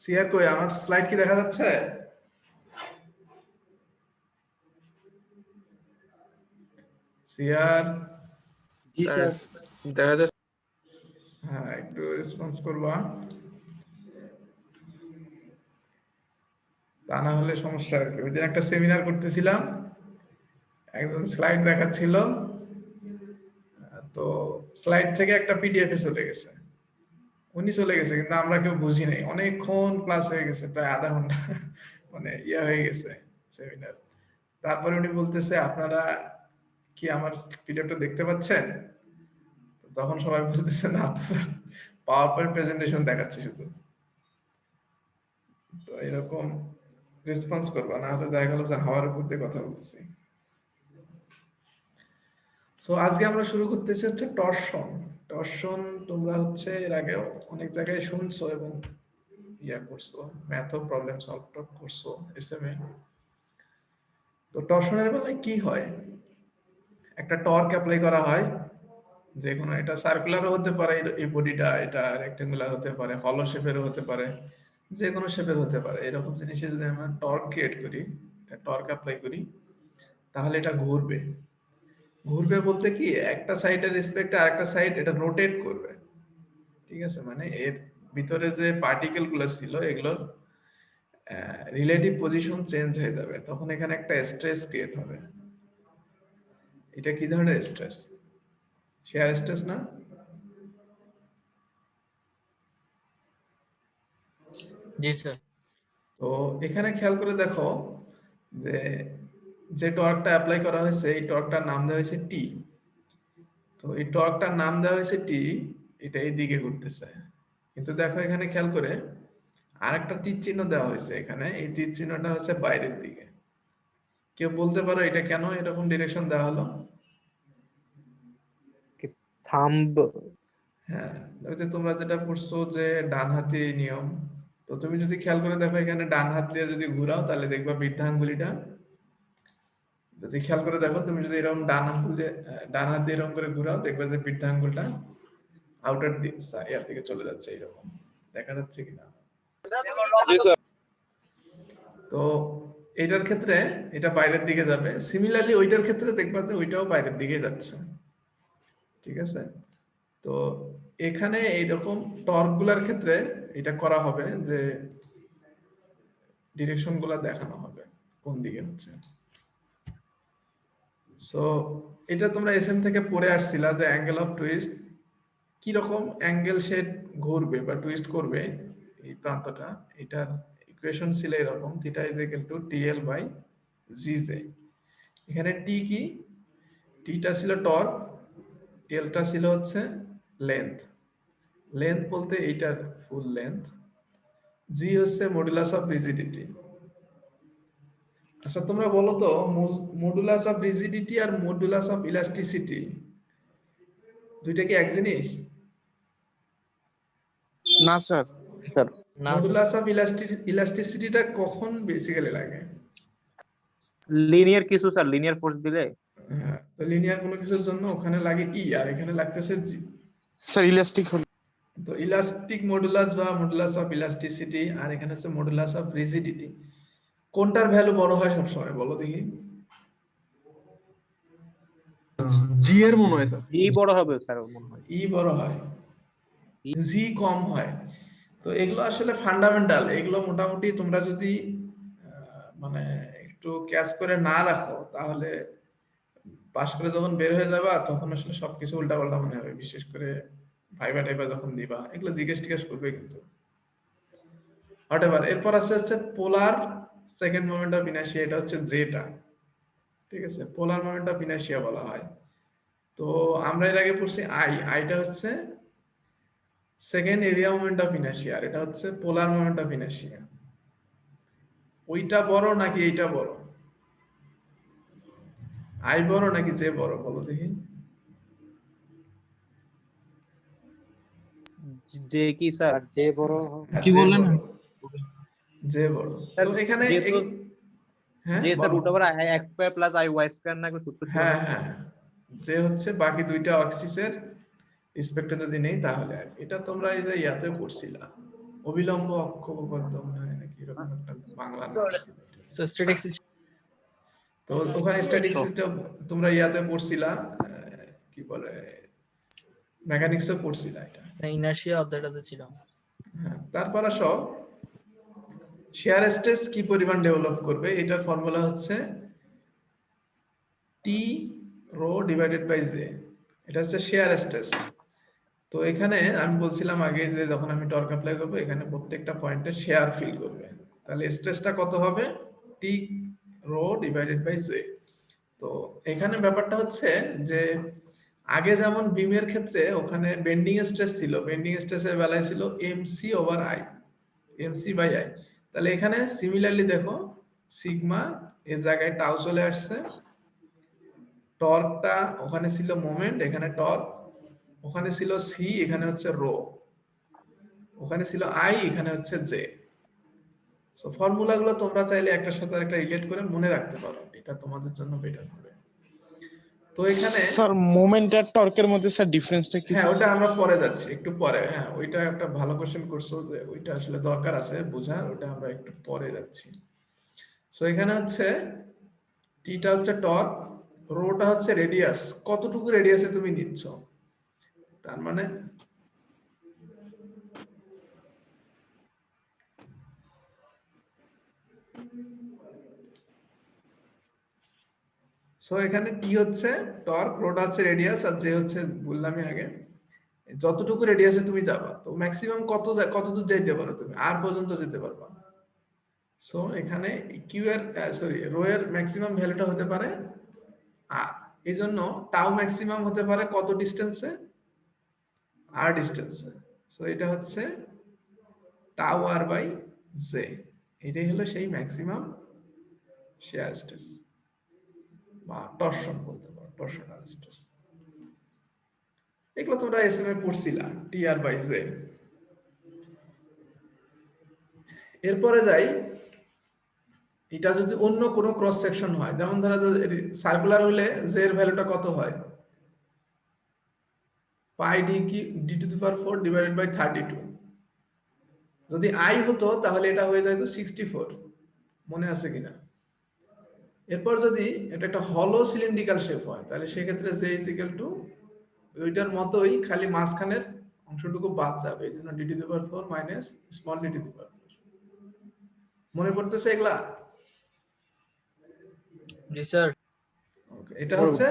CR কই, আমার slide কি দেখা যাচ্ছে? সিআর জি স্যার দেখা যাচ্ছে। হ্যাঁ, একটু রেসপন্স করবা, তা না হলে সমস্যা আর কি। ওই দিন একটা সেমিনার করতেছিলাম, একজন স্লাইড দেখাচ্ছিল, তো স্লাইড থেকে একটা পিডিএফ এ চলে গেছে, উনি চলে গেছে কিন্তু আমরা কেউ বুঝি নাই, অনেকক্ষণ ক্লাস হয়ে গেছে, প্রায় আধা ঘন্টা মানে ইয়া হয়ে গেছে সেমিনার। তারপরে উনি বলতেছে আপনারা কি আমার পিডিএফটা দেখতে পাচ্ছেন? তখন সবাই বলতেছে না তো স্যার, পাওয়ার পয়েন্ট প্রেজেন্টেশন দেখাচ্ছে শুধু। তো এরকম রেসপন্স করবা, না হলে দেখা গেল যে হাওয়ার উপর দিয়ে কথা বলতেছি। সো আজকে আমরা শুরু করতেছি হচ্ছে টর্শন। টর্শন তোমরা হচ্ছে এর আগে অনেক জায়গায় শুনছো এবং ইয়া করছো, ম্যাথও প্রবলেম সলভ করছো এসএমএ। তো টর্শনের বেলায় কি হয়, একটা টর্ক অ্যাপ্লাই করা হয়, যে কোনো, এটা সার্কুলারও হতে পারে, এই বডিটা এটা রেক্টেঙ্গুলার হতে পারে, হলো শেপেরও হতে পারে, যে কোনো শেপের হতে পারে। এরকম জিনিসে যদি আমরা টর্ক ক্রিয়েট করি, টর্ক অ্যাপ্লাই করি, তাহলে এটা ঘুরবে। ঘুরবে বলতে কি, একটা সাইডের রেসপেক্টে আরেকটা সাইড এটা রোটেট করবে। ঠিক আছে, মানে এর ভিতরে যে পার্টিকেল গুলো ছিল এগুলোর রিলেটিভ পজিশন চেঞ্জ হয়ে যাবে, তখন এখানে একটা স্ট্রেস ক্রিয়েট হবে। এটা কি ধরনের স্ট্রেস? শেয়ার স্ট্রেস না? জি স্যার। তো এখানে খেয়াল করে দেখো যে যে টর্কটা অ্যাপ্লাই করা হয়েছে, এই টর্কটার নাম দেওয়া হয়েছে টি। তো এই টর্কটার নাম দেওয়া হয়েছে টি, এটা এই দিকে ঘুরতেছে। কিন্তু দেখো এখানে খেয়াল করে আরেকটা তীর চিহ্ন দেওয়া হয়েছে এখানে, এই তীর চিহ্নটা হচ্ছে বাইরের দিকে। কেউ বলতে পারো এটা কেন এরকম ডিরেকশন দেওয়া হলো? থাম্ব। হ্যাঁ, ওই যে তোমরা যেটা পড়ছো যে ডান হাতি নিয়ম, তো তুমি যদি খেয়াল করে দেখো এখানে ডান হাত দিয়ে যদি ঘুরাও তাহলে দেখবা বৃদ্ধাঙ্গুলিটা, যদি খেয়াল করে দেখো তুমি যদি এরকম ডান আঙ্গুল দিয়ে ডান হাত দিয়ে এরকম করে ঘুরাও, দেখবে যে বৃদ্ধাঙ্গুলটা আউটার এর দিকে চলে যাচ্ছে, এরকম দেখা যাচ্ছে কিনা। জি স্যার। তো এটার ক্ষেত্রে এটা বাইরের দিকে যাবে, সিমিলারলি ওইটার ক্ষেত্রে দেখবা যে ওইটাও বাইরের দিকে যাচ্ছে। ঠিক আছে, তো এখানে এইরকম টর্ক গুলার ক্ষেত্রে এটা করা হবে যে ডিরেকশন গুলা দেখানো হবে কোন দিকে হচ্ছে। সো এটা তোমরা এসএম থেকে পড়ে আসছিলা যে অ্যাঙ্গেল অফ টুইস্ট কি রকম অ্যাঙ্গেল সে ঘুরবে বা টুইস্ট করবে এই প্রান্তটা, এটার ইকুয়েশন ছিল এরকম, theta is equal to TL by GJ. এখানে টি কি, টিটা ছিল টর্ক, এলটা ছিল হচ্ছে লেন্থ। লেন্থ বলতে এইটার ফুল লেন্থ, জি হচ্ছে মডুলাস অফ রিজিডিটি। আচ্ছা তোমরা বলো তো, মডুলাস অফ রিজিডিটি আর মডুলাস অফ ইলাস্টিসিটি দুইটা কি এক জিনিস? না স্যার। স্যার না স্যার। মডুলাস অফ ইলাস্টিসিটিটা কখন বেসিক্যালি লাগে? লিনিয়ার কিছু স্যার, লিনিয়ার ফোর্স দিলে। হ্যাঁ, তো লিনিয়ার কোনো কিছুর জন্য ওখানে লাগে ই আর এখানে লাগতেছে জি। স্যার ইলাস্টিক হল। তো ইলাস্টিক মডুলাস বা মডুলাস অফ ইলাস্টিসিটি, আর এখানে হচ্ছে মডুলাস অফ রিজিডিটি, কোনটার ভ্যালু বড় হয় সবসময় বলো দেখি? জি এর মনে হয় স্যার। জি বড় হবে স্যার মনে হয়। ই বড় হয়, জি কম হয়। তো এগুলো আসলে ফান্ডামেন্টাল, এগুলো মোটামুটি তোমরা যদি মানে একটু ক্যাচ করে না রাখো তাহলে পাশ করে যখন বের হয়ে যাবা তখন আসলে সবকিছু উল্টাপাল্টা মনে হবে, বিশেষ করে ভাইবা টাইবা যখন দিবা এগুলো জিজ্ঞেস টিজ্ঞেস করবে কিন্তু। হোয়াটএভার, এরপর হচ্ছে পোলার সেকেন্ড মোমেন্ট অফ ইনার্শিয়া, এটা হচ্ছে জেটা। ঠিক আছে, পোলার মোমেন্ট অফ ইনার্শিয়া বলা হয়। তো আমরা এর আগে পড়ছি আইটা হচ্ছে second area moment of inertia, আর এটা হচ্ছে পোলার মোমেন্ট অফ ইনার্শিয়া। ওইটা বড় নাকি এইটা বড়? আই বড় নাকি জে বড় বলো দেখি? যে কি স্যার? যে বড় হ্যাঁ, কি জে বললেন? বড়, জে বড়। স্যার তো এখানে যে তো হ্যাঁ যে স্যার বলো। Root over x square plus y square না করে সূত্র ছিল হ্যাঁ না? হ্যাঁ, যে হচ্ছে বাকি দুইটা অক্সিসের রেসপেক্টে যদি নেই তাহলে আর কি। এটা তোমরা এই যে ইয়াতে পড়ছিলা, অবিলম্ব অক্ষ উপপাদ্য মনে হয় নাকি এরকম একটা বাংলা নাম ছিল। So static system. তো ওখানে স্ট্যাটিক সিস্টেম তোমরা ইয়াতে পড়ছিলা, কি বলে মেকানিক্সে পড়ছিলা এটা। Inertia অধ্যায়টাতে ছিল। হ্যাঁ, তারপর আসো শেয়ার স্ট্রেস কি পরিমাণ ডেভেলপ করবে, এটার ফর্মুলা হচ্ছে টি রো ডিভাইডেড বাই জে। এটা হচ্ছে শেয়ার স্ট্রেস। তো এখানে আমি বলছিলাম আগে যে যখন আমি টর্ক অ্যাপ্লাই করবো এখানে প্রত্যেকটা পয়েন্টে শেয়ার ফিল করবে, তাহলে স্ট্রেসটা কত হবে, টি রো ডিভাইডেড বাই জে। তো এখানে ব্যাপারটা হচ্ছে যে আগে যেমন বিমের ক্ষেত্রে ওখানে বেন্ডিং স্ট্রেস ছিল, বেন্ডিং স্ট্রেসের বেলায় ছিল MC over I, MC by I. তাহলে এখানে সিমিলারলি দেখো সিগমা এর জায়গায় টাউ চলে আসছে, টর্কটা ওখানে ছিল মোমেন্ট, এখানে টর্ক, ওখানে ছিল সি, এখানে হচ্ছে রো, ওখানে ছিল আই, এখানে হচ্ছে জে। সো ফর্মুলাগুলো তোমরা চাইলে একটার সাথে একটা রিলেট করে মনে রাখতে পারো, এটা তোমাদের জন্য বেটার হবে। তো এখানে স্যার মোমেন্ট আর টর্কের মধ্যে স্যার ডিফারেন্সটা কি? হ্যাঁ ওটা আমরা পরে যাচ্ছি, একটু পরে। হ্যাঁ ওইটা একটা ভালো কোশ্চেন করছো, যে ওইটা আসলে দরকার আছে বোঝার, ওটা আমরা একটু পরে যাচ্ছি। সো এখানে হচ্ছে টিটা হচ্ছে টর্ক, রোটা হচ্ছে রেডিয়াস, কতটুকু রেডিয়াসে তুমি নিচ্ছ, তার মানে সো এখানে টি হচ্ছে টর্ক, রোটা হচ্ছে রেডিয়াস, আর জে হচ্ছে বললামই আগে যতটুকু রেডিয়াসে তুমি যাবা। তো ম্যাক্সিমাম কতদূর যাইতে পারো তুমি, আর পর্যন্ত যেতে পারবা। সো এখানে কিউ এর সরি রো এর ম্যাক্সিমাম ভ্যালুটা হতে পারে আর, এই জন্য টাউ ম্যাক্সিমাম হতে পারে কত ডিস্টেন্সে, আর ডিস্টেন্সে। সো এটা হচ্ছে টাউ আর বাই জে, এটাই হলো সেই ম্যাক্সিমাম শেয়ার স্ট্রেস বা টরশন বলতে পারো, টরশনাল স্ট্রেস। এগুলো তোমরা এসএমএ পড়ছিলা, টি আর বাই জে। এরপরে যাই, এটা যদি অন্য কোনো ক্রস সেকশন হয়, যেমন ধরো সার্কুলার হলে জে এর ভ্যালুটা কত হয়, পাই ডি কি D to the power 4 divided by 32। যদি আই হতো তাহলে এটা হয়ে যেত 64, মনে আছে কিনা। এরপর যদি এটা একটা হলো সিলিন্ড্রিক্যাল শেপ হয় তাহলে সেক্ষেত্রে জে ইজ ইকুয়াল টু ওইটার মতোই, খালি মাঝখানের অংশটুকু বাদ যাবে, এই জন্য d to the power 4 minus small d to the power 4। মনে পড়তেছে এগুলা? জি স্যার। ওকে, এটা হচ্ছে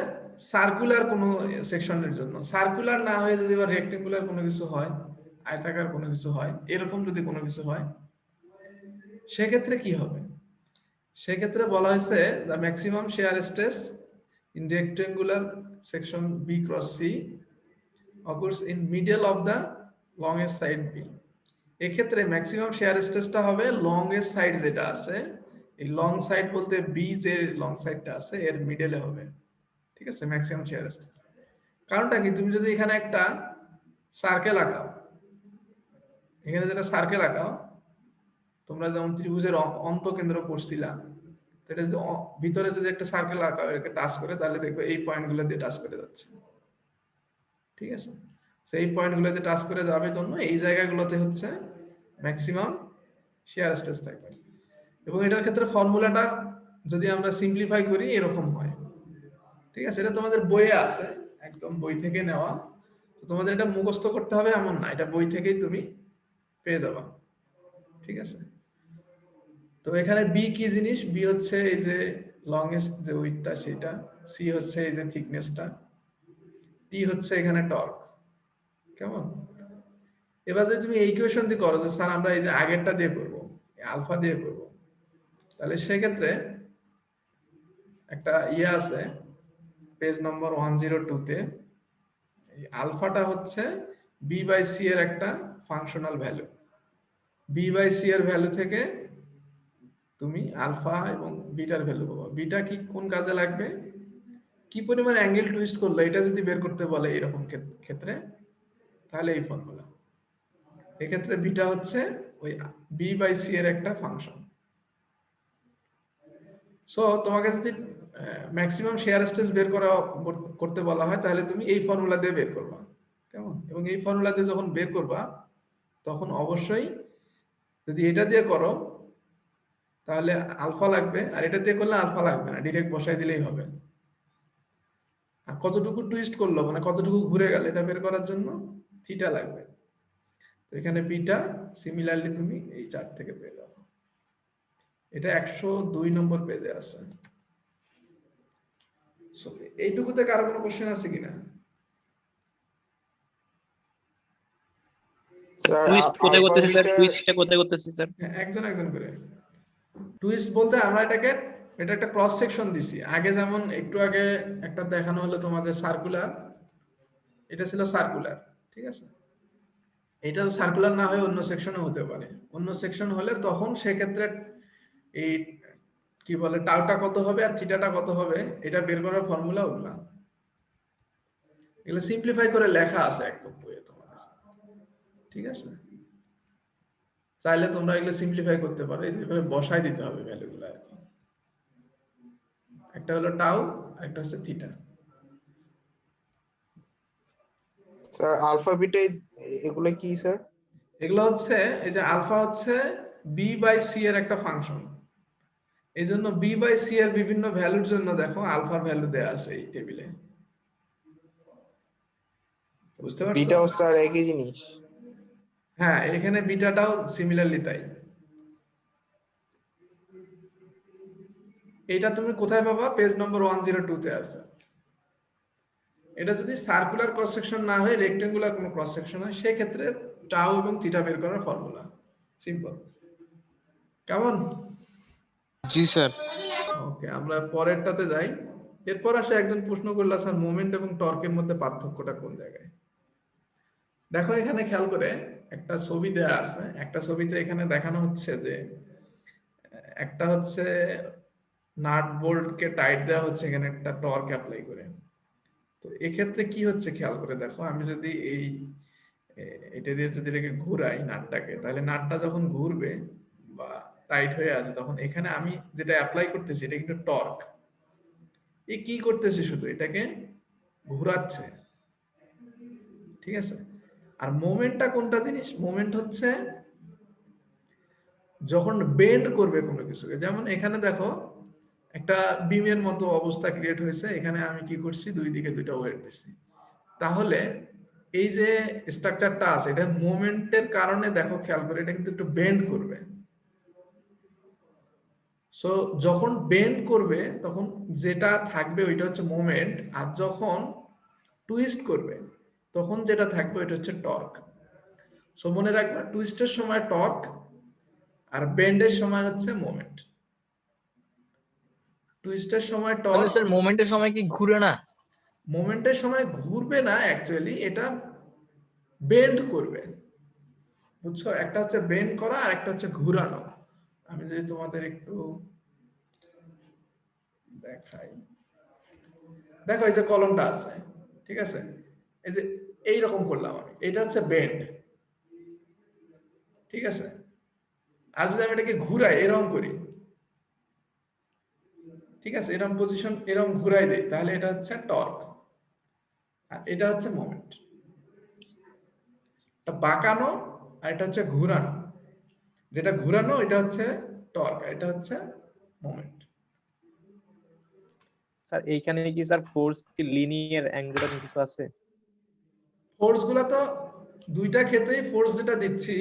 সার্কুলার কোন সেকশনের জন্য। সার্কুলার না হয়ে যদি বা রেক্টেঙ্গুলার কোনো কিছু হয়, আয়তাকার কোনো কিছু হয়, এরকম যদি কোনো কিছু হয়, সেক্ষেত্রে কি হবে, সেক্ষেত্রে বলা হয়েছে the maximum shear stress in rectangular section B cross C occurs in middle of the longest side B. এক্ষেত্রে ম্যাক্সিমাম শেয়ার স্ট্রেসটা হবে লংগেস্ট সাইড যেটা আছে, এই লং সাইড বলতে বি যে লং সাইডটা আছে এর মিডলে হবে, ঠিক আছে, ম্যাক্সিমাম শেয়ার স্ট্রেস। কারণটা কি, তুমি যদি এখানে একটা সার্কেল আঁকাও, এখানে যেটা সার্কেল আঁকাও, তোমরা যেমন ত্রিভুজের অন্তকেন্দ্র পড়ছিলা, এটা যদি ভিতরে যদি একটা সার্কেল আঁকাও এটাকে টাচ করে, তাহলে দেখবে এই পয়েন্টগুলো দিয়ে টাচ করে যাচ্ছে, ঠিক আছে। সেই পয়েন্টগুলোতে টাচ করে যাবে জন্য এই জায়গাগুলোতে হচ্ছে ম্যাক্সিমাম শেয়ার স্ট্রেস থাকবে। এবং এটার ক্ষেত্রে ফর্মুলাটা যদি আমরা সিম্পলিফাই করি এরকম হয়, ঠিক আছে। এটা তোমাদের বইয়ে আছে, একদম বই থেকে নেওয়া, তো তোমাদের এটা মুখস্থ করতে হবে এমন না, এটা বই থেকেই তুমি পেয়ে দেবা, ঠিক আছে। তো এখানে বি কি জিনিস, বি হচ্ছে এই যে লংগেস্ট যে উইডথটা সেটা, সি হচ্ছে এই যে থিকনেসটা, টি হচ্ছে এখানে টর্ক, কেমন। এবার যদি তুমি এই ইকুয়েশন দিয়ে করো যে স্যার আমরা এই যে আগেরটা দিয়ে করব, আলফা দিয়ে করব, তাহলে সেক্ষেত্রে একটা ইয়ে আছে পেজ নম্বর 102 তে, এই আলফাটা হচ্ছে বি বাই সি এর একটা functional value. B by C এর ভ্যালু থেকে তুমি আলফা এবং বিটার ভ্যালু পাবো। বিটা কি কোন কাজে লাগবে, কি পরিমাণ অ্যাঙ্গেল টুইস্ট করলো এটা যদি বের করতে বলে এরকম ক্ষেত্রে, তাহলে এই ফর্মুলা। এক্ষেত্রে বিটা হচ্ছে ওই বি বাই সি এর একটা ফাংশন। সো তোমাকে যদি ম্যাক্সিমাম শেয়ার স্ট্রেস বের করতে বলা হয় তাহলে তুমি এই ফর্মুলা দিয়ে বের করবা, কেমন। এবং এই ফর্মুলা দিয়ে যখন বের করবা তখন অবশ্যই যদি এটা দিয়ে করো তাহলে আলফা লাগবে, আর এটা দিয়ে করলে আলফা লাগবে না, ডিরেক্ট বসাই দিলেই হবে। আর কতটুকু টুইস্ট করলো মানে কতটুকু ঘুরে গেল এটা বের করার জন্য থিটা লাগবে। তো এখানে পিটা সিমিলারলি তুমি এই চার্ট থেকে পেয়ে যাবে। এটা 102 নম্বর পেজে আছে। So, এইটুকুতে কারো কোনো কোশ্চেন আছে কিনা? স্যার টুইস্ট কোথায় করতেছি স্যার? আলফা টুইস্টটা কোথায় করতেছি স্যার? হ্যাঁ, একজন একজন করে। টুইস্ট বলতে আমরা এটা একটা ক্রস সেকশন দিছি। আগে যেমন একটু আগে একটা দেখানো হলো তোমাদের সার্কুলার, এটা ছিল সার্কুলার, ঠিক আছে? এটা সার্কুলার না হয়ে অন্য সেকশনে হতে পারে। অন্য সেকশন হলে তখন সেক্ষেত্রে এই কি বলে টাউটা কত হবে আর থিটাটা কত হবে এটা বের করার ফর্মুলা ওগুলা, এগুলো সিম্পলিফাই করে লেখা আছে একদম বইয়ে তোমাদের, ঠিক আছে? চাইলে তোমরা এগুলো সিম্পলিফাই করতে পারো, এইভাবে বসাই দিতে হবে ভ্যালুগুলো আর কি। একটা হলো টাউ, একটা হচ্ছে থিটা। স্যার আলফা বিটা এগুলো কি স্যার? এগুলো হচ্ছে এই যে আলফা হচ্ছে বি বাই সি এর একটা ফাংশন। এই জন্য বি বাই সি এর বিভিন্ন ভ্যালুর জন্য দেখো আলফার ভ্যালু দেয়া আছে এই টেবিলে, বুঝতে পারছো? বিটাও স্যার একই জিনিস? হ্যাঁ, এখানে বিটাটাও সিমিলারলি তাই। এটা তুমি কোথায় পাবা? পেজ নম্বর 102 তে আছে। এটা যদি সার্কুলার ক্রস সেকশন না হয় রেক্টেঙ্গুলার কোনো ক্রস সেকশন হয় সেক্ষেত্রে টাউ এবং থিটা বের করার ফর্মুলা সিম্পল। কেমন? জি স্যার। ওকে, আমরা পরেরটাতে যাই। এরপর আসে একজন প্রশ্ন করলো স্যার মোমেন্ট এবং টর্কের মধ্যে পার্থক্যটা কোন জায়গায়? দেখো এখানে খেয়াল করে একটা ছবি দেয়া আছে, একটা ছবিতে এখানে দেখানো হচ্ছে যে একটা হচ্ছে নাট বোল্টকে টাইট দেওয়া হচ্ছে, এখানে একটা টর্ক অ্যাপ্লাই করে। তো এক্ষেত্রে কি হচ্ছে খেয়াল করে দেখো, আমি যদি এটা দিয়ে যদি এটাকে ঘুরাই নাটটাকে, তাহলে নাটটা যখন ঘুরবে বা টাইট হয়ে আছে তখন এখানে আমি যেটা অ্যাপ্লাই করতেছি এটা কিন্তু টর্ক। এই কি করতেছে? শুধু এটাকে ঘুরাচ্ছে, ঠিক আছে? আর মোমেন্টটা কোনটা জিনিস? মোমেন্ট হচ্ছে যখন বেন্ড করবে কোনো কিছুকে, যেমন এখানে দেখো একটা বিমের মতো অবস্থা ক্রিয়েট হয়েছে, এখানে আমি কি করছি দুই দিকে দুইটা ওয়েট দিচ্ছি, তাহলে এই যে স্ট্রাকচারটা আছে এটা মোমেন্টের কারণে দেখো খেয়াল করে এটা কিন্তু একটু বেন্ড করবে। সো যখন বেন্ড করবে তখন যেটা থাকবে ওইটা হচ্ছে মোমেন্ট, আর যখন টুইস্ট করবে তখন যেটা থাকবে ওইটা হচ্ছে টর্ক। সো মনে রাখবে টুইস্টের সময় টর্ক আর বেন্ডের সময় হচ্ছে মোমেন্ট। টুইস্টের সময় তাহলে টর্ক, স্যার মোমেন্টের সময় কি ঘুরে না? মোমেন্টের সময় ঘুরবে না, অ্যাকচুয়ালি এটা বেন্ড করবে, বুঝছো? একটা হচ্ছে বেন্ড করা আর একটা হচ্ছে ঘুরানো। আমি যদি তোমাদের একটু দেখাই, দেখো এই যে কলমটা আছে, ঠিক আছে? এই যে এইরকম করলাম আমি, এটা হচ্ছে বেন্ড, ঠিক আছে? আর যদি আমি এটাকে ঘুরাই এরকম করি, ঠিক আছে, এরকম পজিশন এরকম ঘুরাই দেই, তাহলে এটা হচ্ছে টর্ক আর এটা হচ্ছে মোমেন্ট। এটা বাঁকানো আর এটা হচ্ছে ঘুরানো, যেটা ঘুরানো এটা হচ্ছে টর্ক আর এটা হচ্ছে মোমেন্ট। স্যার এইখানে কি স্যার ফোর্স কি লিনিয়ার অ্যাঙ্গুলার কিছু আছে? ফোর্স গুলা তো দুইটা ক্ষেত্রেই ফোর্স যেটা দিচ্ছি,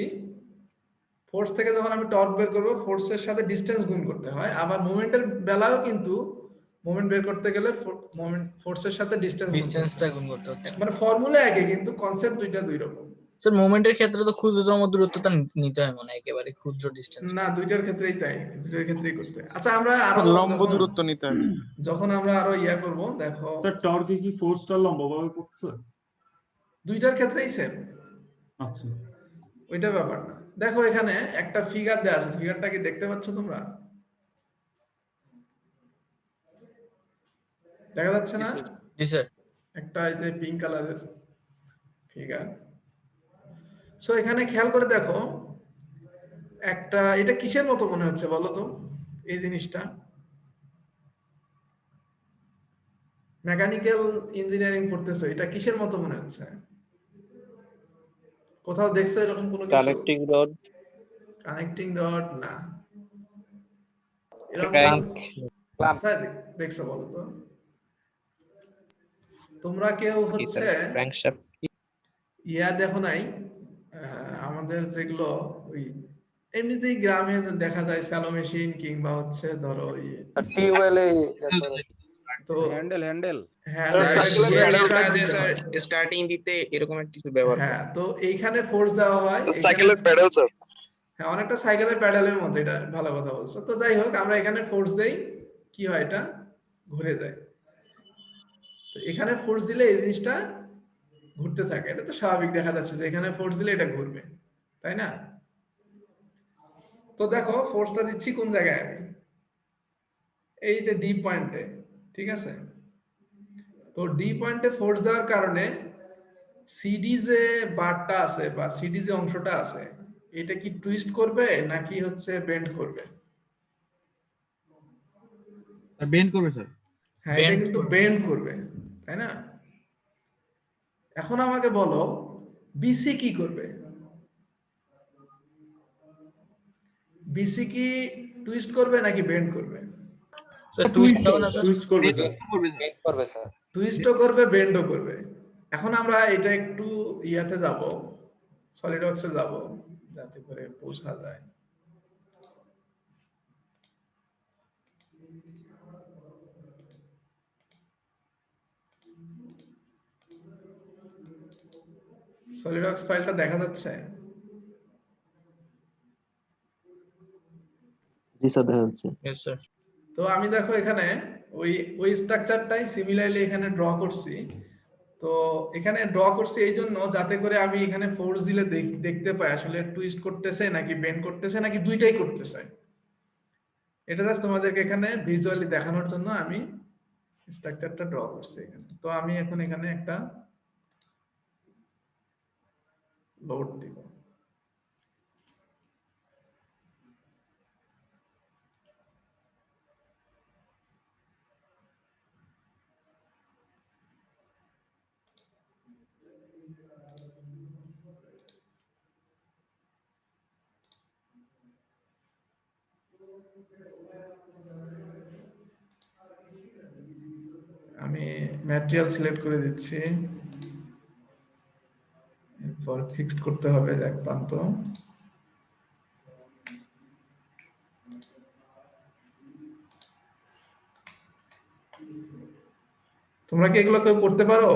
ফোর্স থেকে যখন আমি টর্ক বের করবো ফোর্সের সাথে ডিসটেন্স গুণ করতে হয়, আবার মোমেন্টের বেলায়ও কিন্তু মোমেন্ট বের করতে গেলে মোমেন্ট ফোর্সের সাথে ডিসটেন্সটা গুণ করতে হচ্ছে। মানে ফর্মুলা একই কিন্তু কনসেপ্ট দুইটা দুই রকম। স্যার মোমেন্টের ক্ষেত্রে তো ক্ষুদ্রতম দূরত্বটা নিতে হয় মানে একেবারে ক্ষুদ্র ডিসটেন্স। না, দুইটার ক্ষেত্রেই তাই, দুইটার ক্ষেত্রেই করতে হয়। আচ্ছা, আমরা আরো লম্ব দূরত্ব নিতে হবে। যখন আমরা আরো ইয়া করব দেখো স্যার টর্কে কি ফোর্সটা লম্বভাবে পড়ছে? দুইটার ক্ষেত্রেই সেম, আচ্ছা, ওইটা ব্যাপার না। দেখো এখানে একটা ফিগার দেয়া আছে, ফিগারটা কি দেখতে পাচ্ছ তোমরা? দেখা যাচ্ছে না? জি স্যার। একটা এই যে পিঙ্ক কালারের ফিগার। সো এখানে খেয়াল করে দেখো একটা, এটা কিসের মতো মনে হচ্ছে বলো তো এই জিনিসটা? মেকানিক্যাল ইঞ্জিনিয়ারিং পড়তেছো, এটা কিসের মতো মনে হচ্ছে? কোথাও দেখছো এরকম কোনো কিছু? Connecting rod. কানেক্টিং রড না, এরকম দেখছো বলো তো? তোমরা কেউ জি স্যার, হচ্ছে ক্র্যাঙ্কশ্যাফট। ইয়া দেখো নাই? আমাদের যেগুলো ওই এমনিতেই গ্রামে দেখা যায় স্যালো মেশিন কিংবা হচ্ছে ধরো টিউবওয়েলে তো হ্যান্ডেল হ্যাঁ সাইকেলের ঘুরে প্যাডেলটা start যে দিতে স্যার হয়। স্টার্টিং দিতে এরকম একটা কিছু ব্যবহার করে। হ্যাঁ, তো এইখানে ফোর্স দেওয়া হয় এখানে। সাইকেলের প্যাডেল স্যার। হ্যাঁ, অনেকটা সাইকেলের প্যাডেলের মতো, এটা ভালো কথা বলছো। তো যাই হোক, আমরা এখানে ফোর্স দেই, কি হয় এটা ঘুরে যায়। তো এখানে ফোর্স দিলে এই জিনিসটা ঘুরতে থাকে, এটা তো স্বাভাবিক দেখা যাচ্ছে যে এখানে ফোর্স দিলে এটা ঘুরবে, তাই না? তো দেখো ফোর্সটা দিচ্ছি কোন জায়গায় আমি, এই যে ডি পয়েন্টে, ঠিক আছে? তো ডি পয়েন্টে ফোর্স দেওয়ার কারণে সিডি যে বারটা আছে বা সিডি যে অংশটা আছে, এটা কি টুইস্ট করবে নাকি হচ্ছে বেন্ড করবে? বেন্ড করবে স্যার। হ্যাঁ, এটা Bend কিন্তু করবে। বেন্ড করবে, তাই না? এখন আমাকে বলো বিসি কি করবে? বিসি কি টুইস্ট করবে নাকি বেন্ড করবে? স্যার টুইস্ট হবে না স্যার? টুইস্ট করবে স্যার। করবে স্যার। টুইস্টও করবে, বেন্ডও করবে। এখন আমরা এটা একটু ইয়াতে যাব, সলিডওয়ার্কসে যাব, যাতে করে বোঝা যায়। সলিডওয়ার্কস ফাইলটা দেখা যাচ্ছে? জি স্যার, দেখা যাচ্ছে। Yes sir. তো আমি দেখো এখানে ওই স্ট্রাকচারটাই সিমিলারলি এখানে ড্র করছি। তো এখানে ড্র করছি এই জন্য যাতে করে আমি এখানে ফোর্স দিলে দেখতে পাই আসলে টুইস্ট করতেছে নাকি বেন্ড করতেছে নাকি দুইটাই করতেছে। এটা জাস্ট তোমাদেরকে এখানে ভিজুয়ালি দেখানোর জন্য আমি স্ট্রাকচারটা ড্র করছি এখানে। তো আমি এখন এখানে একটা লোড দিব। আমি ম্যাটেরিয়াল সিলেক্ট করে দিচ্ছি, এরপর ফিক্সড করতে হবে এক প্রান্ত। তোমরা কি এগুলো কেউ করতে পারো?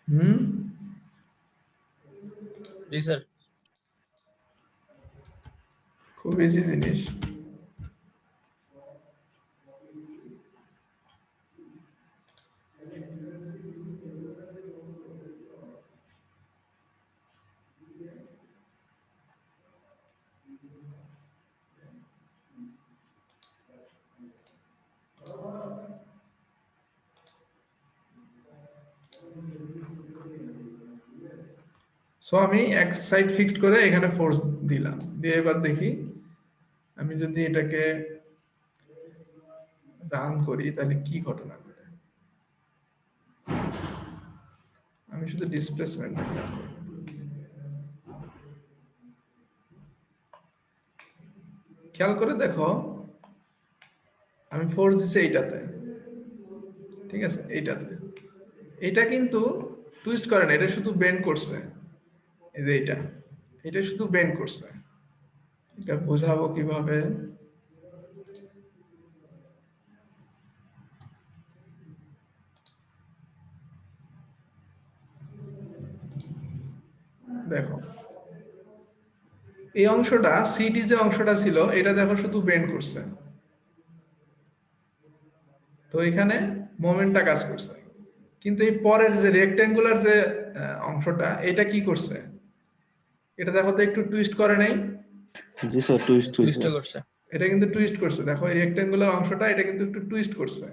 হুম, জি স্যার। খুব ইজি জিনিস। সো আমি এক সাইড ফিক্সড করে এখানে ফোর্স দিলাম, দিয়ে এবার দেখি আমি যদি এটাকে রান করি তাহলে কি ঘটনা ঘটে। আমি শুধু ডিসপ্লেসমেন্ট দিলাম, খেয়াল করে দেখো আমি ফোর্স দিচ্ছি এইটাতে, ঠিক আছে? এইটাতে এটা কিন্তু টুইস্ট করে না, এটা শুধু বেন্ড করছে। এই যে এটা শুধু বেন্ড করছে। এটা বোঝাবো কিভাবে? দেখো এই অংশটা সিডি যে অংশটা ছিল এটা দেখো শুধু বেন্ড করছে, তো এখানে মোমেন্টটা কাজ করছে। কিন্তু এই পরের যে রেক্টেঙ্গুলার যে অংশটা, এটা কি করছে? এটা দেখো তো একটু টুইস্ট করে নাই? জি স্যার, টুইস্ট টুইস্ট করছে। এটা কিন্তু টুইস্ট করছে, দেখো এই রেক্টেঙ্গুলার অংশটা এটা কিন্তু একটু টুইস্ট করছে,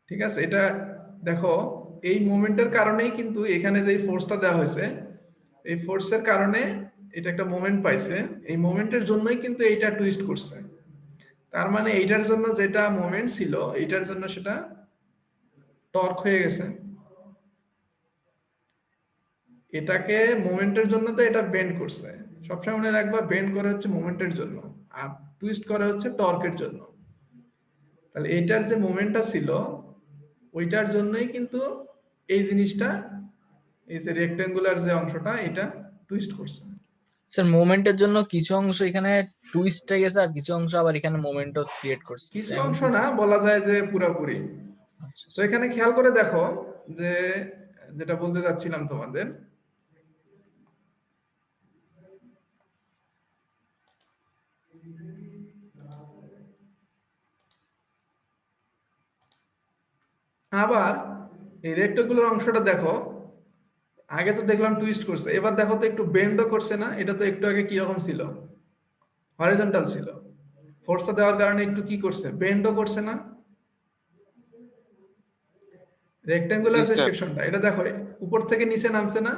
ঠিক আছে? এটা দেখো এই মোমেন্টের কারণেই কিন্তু এখানে যে ফোর্সটা দেওয়া হয়েছে, এই ফোর্সের কারণে এটা একটা মোমেন্ট পাইছে, এই মোমেন্টের জন্যই কিন্তু এইটা টুইস্ট করছে। তার মানে এইটার জন্য যেটা মোমেন্ট ছিল এইটার জন্য সেটা টর্ক হয়ে গেছে। এটাকে মোমেন্টের জন্য তো এটা বেন্ড করছে, সবসময় মনে রাখবা বেন্ড করে হচ্ছে মোমেন্টের জন্য, আর টুইস্ট করে হচ্ছে টর্কের জন্য। তাহলে এইটার যে মোমেন্টটা ছিল ওইটার জন্যই কিন্তু এই জিনিসটা, এই যে রেক্টেঙ্গুলার যে অংশটা এটা টুইস্ট করছে। স্যার মোমেন্টের জন্য কিছু অংশ এখানে টুইস্ট হয়ে গেছে আর কিছু অংশ আবার এখানে মোমেন্টও ক্রিয়েট করছে, কিছু এমন অংশ কি না, স্যার? বলা যায় যে পুরোপুরি। আচ্ছা তো এখানে খেয়াল করে দেখো যে যেটা বলতে যাচ্ছিলাম তোমাদের, আবার এই রেক্টেঙ্গুলার অংশটা দেখো, আগে তো দেখলাম টুইস্ট করছে, এবার দেখো তো একটু বেন্ডও করছে না? এটা তো একটু আগে কি রকম ছিল, হরিজন্টাল ছিল, ফোর্সটা দেওয়ার কারণে একটু কি করছে, বেন্ডও করছে না? রেক্টেঙ্গুলার জি যে স্যার। সেকশনটা এটা দেখো উপর থেকে নিচে নামছে না?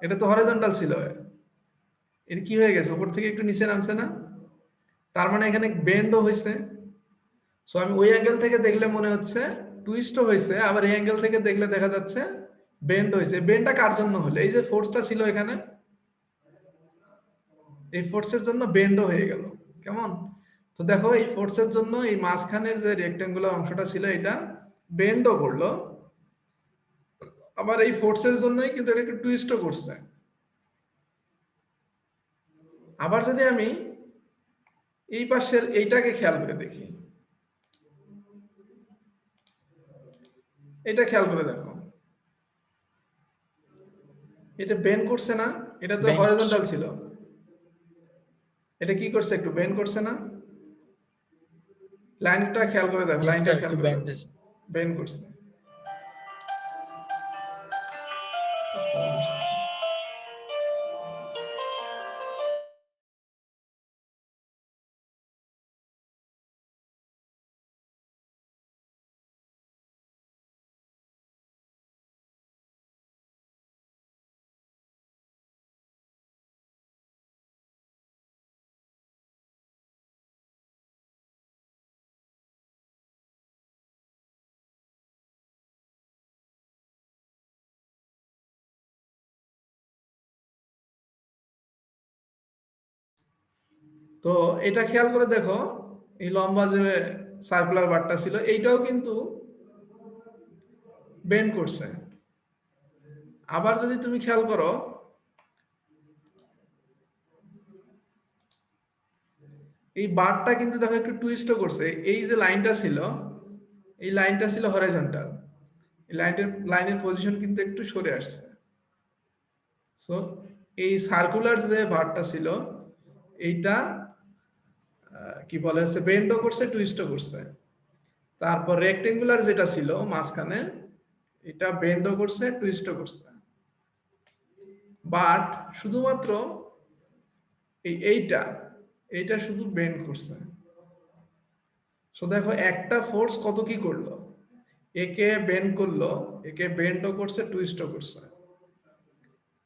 এটা তো হরিজন্টাল ছিল, এর কি হয়ে গেছে, উপর থেকে একটু নিচে নামছে না? তার মানে এখানে বেন্ডও হয়েছে। সো আমি ওই অ্যাঙ্গেল থেকে দেখলে মনে হচ্ছে টুইস্টও হয়েছে, আবার এই অ্যাঙ্গেল থেকে দেখলে দেখা যাচ্ছে বেন্ড হয়েছে। বেন্ডটা কার জন্য হলো? এই যে ফোর্সটা ছিল এখানে, এই ফোর্সের জন্য বেন্ডও হয়ে গেল। কেমন? তো দেখো এই ফোর্সের জন্য এই মাঝখানের যে রেক্টেঙ্গুলার অংশটা ছিল এটা বেন্ডও করলো, আবার এই ফোর্সের জন্যই কিন্তু এটা একটু টুইস্টও করছে। আবার যদি আমি এই পাশের এইটাকে খেয়াল করে দেখি, এটা খেয়াল করে দেখো, এটা বেন্ড করছে না? এটা তো Bend হরিজন্টাল ছিল, এটা কি করছে, একটু বেন্ড করছে না? লাইনটা খেয়াল করে দেখো, Yes, লাইনটা sir, খেয়াল to করে bend দেখো, this. বেন্ড করছে। তো এটা খেয়াল করে দেখো, এই লম্বা যে সার্কুলার বারটা ছিল এইটাও কিন্তু বেন্ড করছে। আবার যদি তুমি খেয়াল করো, এই বারটা কিন্তু দেখো একটু টুইস্টও করছে। এই যে লাইনটা ছিল, এই লাইনটা ছিল হরিজন্টাল, এই লাইনের পজিশন কিন্তু একটু সরে আসছে। সো এই সার্কুলার যে বারটা ছিল এইটা কি বলে হচ্ছে বেন্ডও করছে, টুইস্টও করছে। তারপর রেক্টেঙ্গুলার যেটা ছিল মাঝখানে, এটা বেন্ডও করছে, টুইস্টও করছে। বাট শুধুমাত্র এইটা এইটা শুধু বেন্ড করছে। সো দেখো একটা ফোর্স কত কি করলো, একে বেন্ড করলো, একে বেন্ডও করছে, টুইস্টও করছে,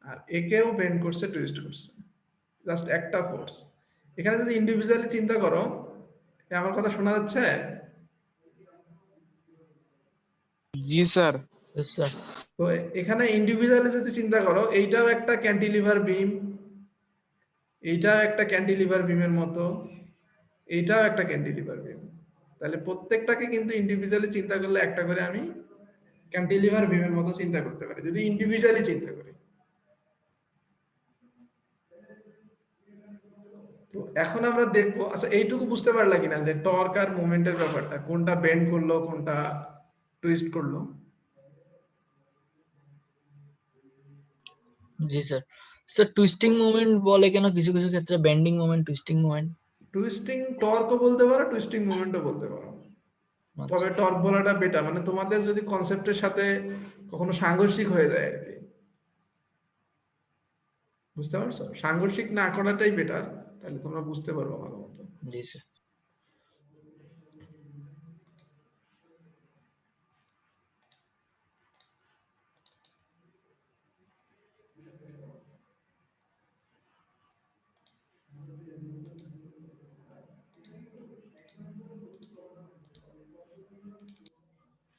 আর একেও বেন্ড করছে, টুইস্ট করছে। জাস্ট একটা ফোর্স। এখানে যদি ইন্ডিভিজুয়ালি চিন্তা করো, আমার কথা শোনা যাচ্ছে? জি স্যার। Yes, sir. তো এখানে ইন্ডিভিজুয়ালি যদি চিন্তা করো, এইটাও একটা ক্যান্টিলিভার বিম, এইটাও একটা ক্যান্টিলিভার বিমের মতো, এইটাও একটা ক্যান্টিলিভার বিম। তাহলে প্রত্যেকটাকে কিন্তু ইন্ডিভিজুয়ালি চিন্তা করলে একটা করে আমি ক্যান্টিলিভার বিমের মতো চিন্তা করতে পারি, যদি ইন্ডিভিজুয়ালি চিন্তা করি। তো এখন আমরা দেখবো, আচ্ছা এইটুকু বুঝতে পারলা কিনা যে টর্ক আর মোমেন্টের ব্যাপারটা, কোনটা বেন্ড করলো কোনটা টুইস্ট করলো? জি স্যার। স্যার টুইস্টিং মোমেন্ট বলে কেন কিছু কিছু ক্ষেত্রে, bending moment, twisting moment? Twisting টর্কও বলতে পারো, টুইস্টিং মোমেন্টও বলতে পারো, তবে টর্ক বলাটা বেটার। মানে তোমাদের যদি কনসেপ্টের সাথে কখনো সাংঘর্ষিক হয়ে যায় আর কি, বুঝতে পারছো? সাংঘর্ষিক না করাটাই বেটার, তাহলে তোমরা বুঝতে পারবো ভালো মতো। জি স্যার।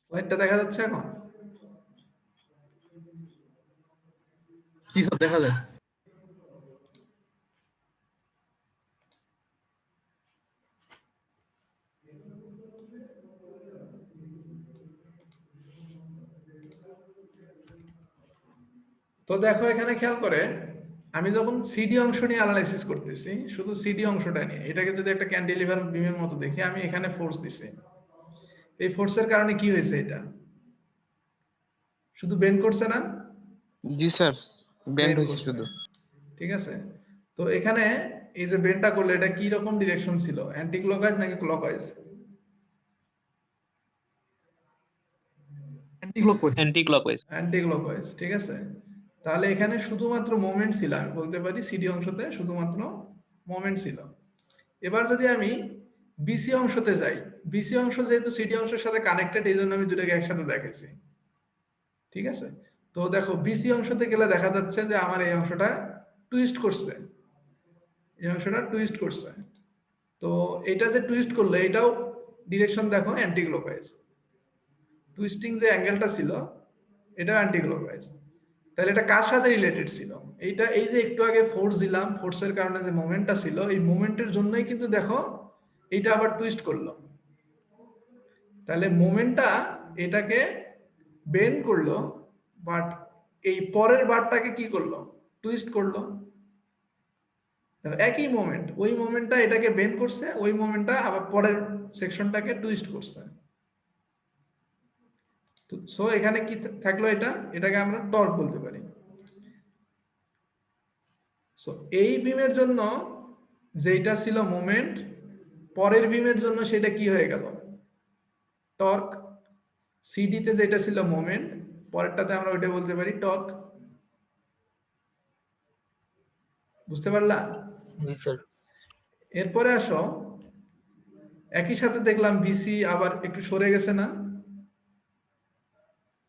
স্লাইডটা দেখা যাচ্ছে এখন? জি স্যার দেখা যায়। তো দেখো এখানে খেয়াল করে আমি যখন সিডি অংশ নিয়ে অ্যানালাইসিস করতেছি, শুধু সিডি অংশটা নিয়ে, এটাকে যদি একটা ক্যান্টিলিভার বিমের মতো দেখি, আমি এখানে ফোর্স দিছি, এই ফোর্সের কারণে কি হয়েছে, এটা শুধু বেন্ড করছে না, জি স্যার বেন্ড বেন্ড হয়েছে করছে, শুধু। ঠিক আছে। তো এখানে এই যে বেন্ডটা করলে এটা কি রকম ডিরেকশন ছিল, অ্যান্টি ক্লকওয়াইজ নাকি clockwise? Anti clockwise. Anti clockwise. Anti clockwise, ঠিক আছে। তাহলে এখানে শুধুমাত্র মোমেন্ট ছিল, আমি বলতে পারি সিডি অংশতে শুধুমাত্র মোমেন্ট ছিল। এবার যদি আমি বিসি অংশতে যাই, বিসি অংশ যেহেতু সিডি অংশের সাথে কানেক্টেড, এই জন্য আমি দুটোকে একসাথে দেখেছি, ঠিক আছে। তো দেখো বিসি অংশতে গেলে দেখা যাচ্ছে যে আমার এই অংশটা টুইস্ট করছে, এই অংশটা টুইস্ট করছে। তো এটা যে টুইস্ট করলো, এটাও ডিরেকশন দেখো অ্যান্টি ক্লকওয়াইজ, টুইস্টিং যে অ্যাঙ্গেলটা ছিল এটা অ্যান্টি ক্লকওয়াইজ। তাহলে এটা কার সাথে রিলেটেড ছিল, এইটা এই যে একটু আগে ফোর্স দিলাম, ফোর্সের কারণে যে মোমেন্টটা ছিল, এই মোমেন্টের জন্যই কিন্তু দেখো এইটা আবার টুইস্ট করলো। তাহলে মোমেন্টটা এটাকে বেন্ড করলো, বাট এই পরের বারটাকে কি করলো, টুইস্ট করলো। একই মোমেন্ট, ওই মোমেন্টটা এটাকে বেন্ড করছে, ওই মোমেন্টটা আবার পরের সেকশনটাকে টুইস্ট করছে। সো এখানে কি থাকলো, এটাকে আমরা টর্ক বলতে পারি। সো এই বিমের জন্য যেটা ছিল মোমেন্ট, পরের বিমের জন্য সেটা কি হয়ে গেল, টর্ক। সিডি তে যেটা ছিল মোমেন্ট, পরেরটাতে আমরা ওইটা বলতে পারি টর্ক। বুঝতে পারলা? জি স্যার। এরপরে আসো, একই সাথে দেখলাম বিসি আবার একটু সরে গেছে না,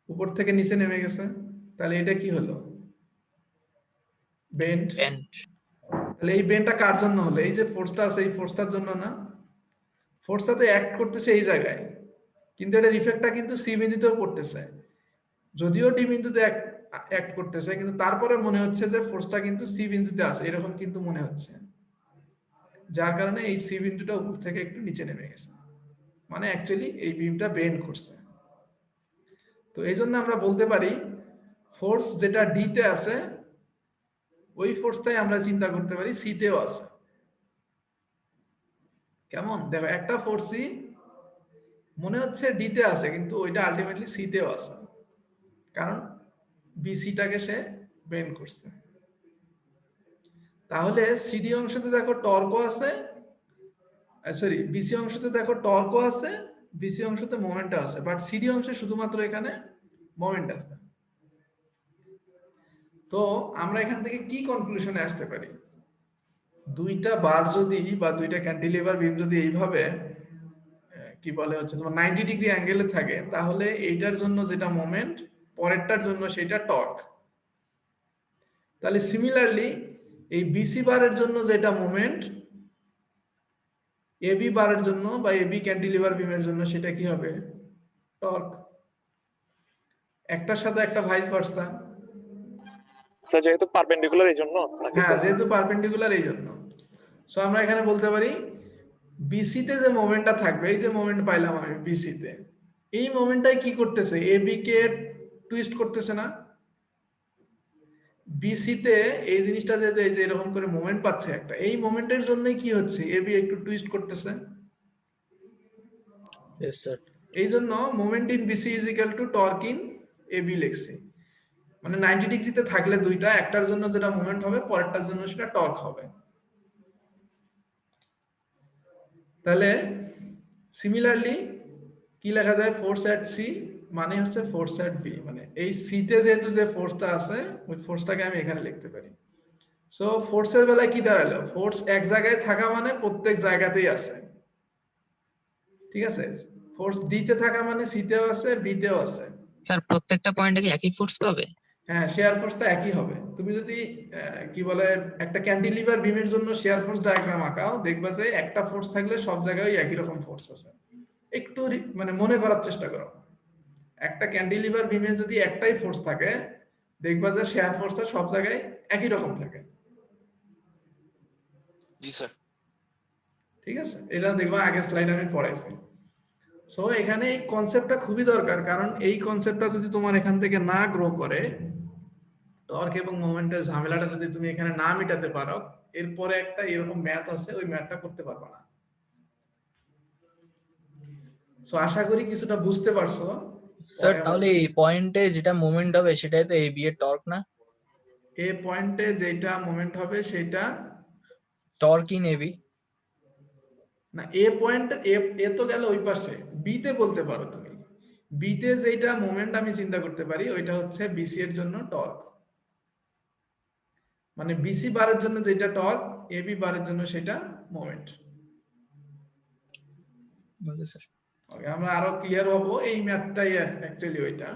উপর থেকে নিচে নেমে গেছে। তাহলে এটা কি হলো, বেন্ড। বেন্ড। তাহলে এই বেন্ডটা কার জন্য হলো, এই যে ফোর্সটা আছে এই ফোর্সটার জন্য না, ফোর্সটা তো অ্যাক্ট করতেছে এই জায়গায়, কিন্তু এটার ইফেক্টটা কিন্তু সি বিন্দুতেও পড়তেছে, যদিও ডি বিন্দুতে অ্যাক্ট করতেছে, কিন্তু তারপরে মনে হচ্ছে যে ফোর্সটা কিন্তু সি বিন্দুতে আছে, এরকম কিন্তু মনে হচ্ছে, যার কারণে এই সি বিন্দুটা উপর থেকে একটু নিচে নেমে গেছে, মানে অ্যাকচুয়ালি এই বিমটা বেন্ড করছে। তো এই জন্য আমরা বলতে পারি ফোর্স যেটা ডি তে আছে, ওই ফোর্সটাই আমরা চিন্তা করতে পারি সি তেও আছে। কেমন দেখো, একটা ফোর্সই মনে হচ্ছে ডি তে আছে, কিন্তু ওইটা আলটিমেটলি সি তেও আছে, কারণ বিসিটাকে সে বেন্ড করছে। তাহলে সিডি অংশতে দেখো টর্কও আছে, সরি বিসি অংশতে দেখো টর্কও আছে, বিসি অংশতে মোমেন্টও আছে, বাট সিডি অংশে শুধুমাত্র এখানে মোমেন্ট আছে। তো আমরা এখান থেকে কি কনক্লুশনে আসতে পারি, দুইটা বার যদি বা দুইটা ক্যান্টিলিভার বিম যদি এইভাবে কি বলে হচ্ছে তোমার 90 ডিগ্রি অ্যাঙ্গেলে থাকে, তাহলে এইটার জন্য যেটা মোমেন্ট, পরেরটার জন্য সেটা টর্ক। তাহলে সিমিলারলি এই বিসি বারের জন্য যেটা মোমেন্ট, এবি বারের জন্য বা এবি ক্যান্টিলিভার বিমের জন্য সেটা কি হবে, টর্ক। একটার সাথে একটা ভাইস ভার্সা। স্যার যেহেতু পারপেন্ডিকুলার এই জন্য, হ্যাঁ যেহেতু পারপেন্ডিকুলার এই জন্য। সো আমরা এখানে বলতে পারি বিসি তে যে মোমেন্টটা থাকবে, এই যে মোমেন্ট পাইলাম আমি বিসি তে, এই মোমেন্টটাই কি করতেছে, এবি কে টুইস্ট করতেছে না। বিসি তে এই জিনিসটা যে এরকম করে মোমেন্ট পাচ্ছে একটা, এই মোমেন্টের জন্যই কি হচ্ছে, এবি একটু টুইস্ট করতেছে। Yes sir. এই জন্য moment in BC is equal to torque in AB লিখছি, মানে 90 ডিগ্রিতে থাকলে দুইটা, একটার জন্য যেটা মোমেন্ট হবে, পরেরটার জন্য সেটা টর্ক হবে। তাহলে সিমিলারলি কি লেখা যায়, ফোর্স এট সি মানে হচ্ছে ফোর্স এট বি, মানে এই সি তে যেহেতু যে ফোর্সটা আছে, ওই ফোর্সটাকে আমি এখানে লিখতে পারি। সো ফোর্সের বেলায় কি দাঁড়ালো, ফোর্স এক জায়গায় থাকা মানে প্রত্যেক জায়গাতেই আছে, ঠিক আছে। ফোর্স ডি তে থাকা মানে সি তেও আছে, বি তেও আছে। স্যার প্রত্যেকটা পয়েন্টে কি একই ফোর্স পাবে? হ্যাঁ শেয়ার ফোর্সটা একই হবে। তুমি যদি কি বলে একটা ক্যান্টিলিভার বিমের জন্য শেয়ার ফোর্স ডায়াগ্রাম আঁকাও, দেখবা যে একটা ফোর্স থাকলে সব জায়গায় একই রকম ফোর্স আছে। একটু মানে মনে করার চেষ্টা করো, একটা ক্যান্টিলিভার বিমে যদি একটাই ফোর্স থাকে, দেখবা যে শেয়ার ফোর্সটা সব জায়গায় একই রকম থাকে। জি স্যার। ঠিক আছে, এটা দেখবা আগের স্লাইড আমি পড়াইছি। সো এখানে এই কনসেপ্টটা খুবই দরকার, কারণ এই কনসেপ্টটা যদি তোমার এখান থেকে না গ্রো করে, টর্ক এবং মোমেন্টের ঝামেলাটা যদি তুমি এখানে না মিটাতে পারো, এরপরে একটা এরকম ম্যাথ আছে, ওই ম্যাথটা করতে পারবে না। সো আশা করি কিছুটা বুঝতে পারছো। স্যার তাহলে এই পয়েন্টে যেটা মোমেন্ট হবে সেটাই তো এবি এর টর্ক না? এ পয়েন্টে যেটা মোমেন্ট হবে সেটা টর্ক ইন এবি। না, এ পয়েন্ট এ তো গেল ওই পাশে, বি তে বলতে পারো তুমি। বি তে যেটা মোমেন্ট আমি চিন্তা করতে পারি ওইটা হচ্ছে বিসি এর জন্য টর্ক, মানে বিসি বারের জন্য যেটা টর্ক, এবি বারের জন্য সেটা মোমেন্ট। Okay sir. ওকে, আমরা আরো ক্লিয়ার হব। এই ম্যাথটাই অ্যাকচুয়ালি ওইটা,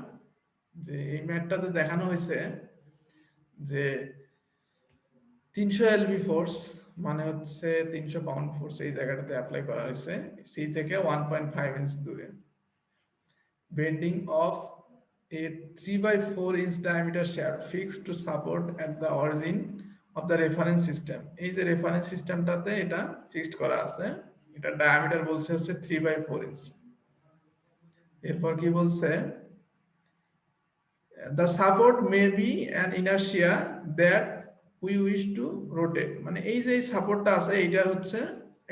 যে এই ম্যাথটাতে দেখানো হয়েছে যে 300 এলবি ফোর্স মানে হচ্ছে 300 পাউন্ড ফোর্স এই জায়গাটাতে অ্যাপ্লাই করা হয়েছে সি থেকে 1.5 ইঞ্চ দূরে। Bending of a 3/4 inch diameter shaft fixed to support at the origin of the reference system। এই যে রেফারেন্স সিস্টেমটাতে এটা ফিক্সড করা আছে, এটা ডায়ামিটার বলছে হচ্ছে 3/4 ইঞ্চ। এরপর কি বলছে, the support may be an inertia that we wish to rotate। মানে এই যে সাপোর্টটা আছে এইটার হচ্ছে